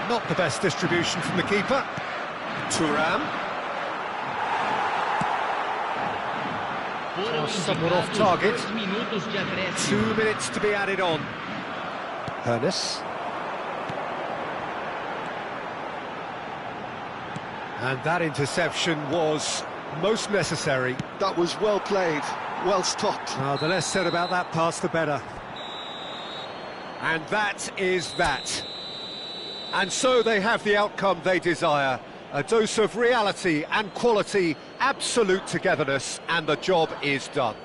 Not the best distribution from the keeper. Thuram. Somewhat off target. 2 minutes to be added on. Hernes. And that interception was most necessary. That was well played, well stopped. The less said about that pass, the better. And that is that. And so they have the outcome they desire. A dose of reality and quality, absolute togetherness, and the job is done.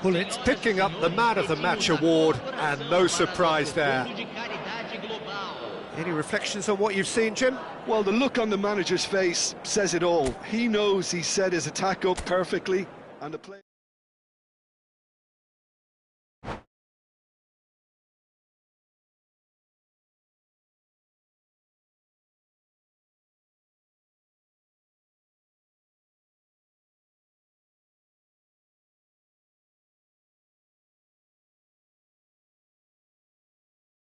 Bullets picking up the Man of the Match award, and no surprise there. Any reflections on what you've seen, Jim? Well, the look on the manager's face says it all. He knows he set his attack up perfectly, and the play...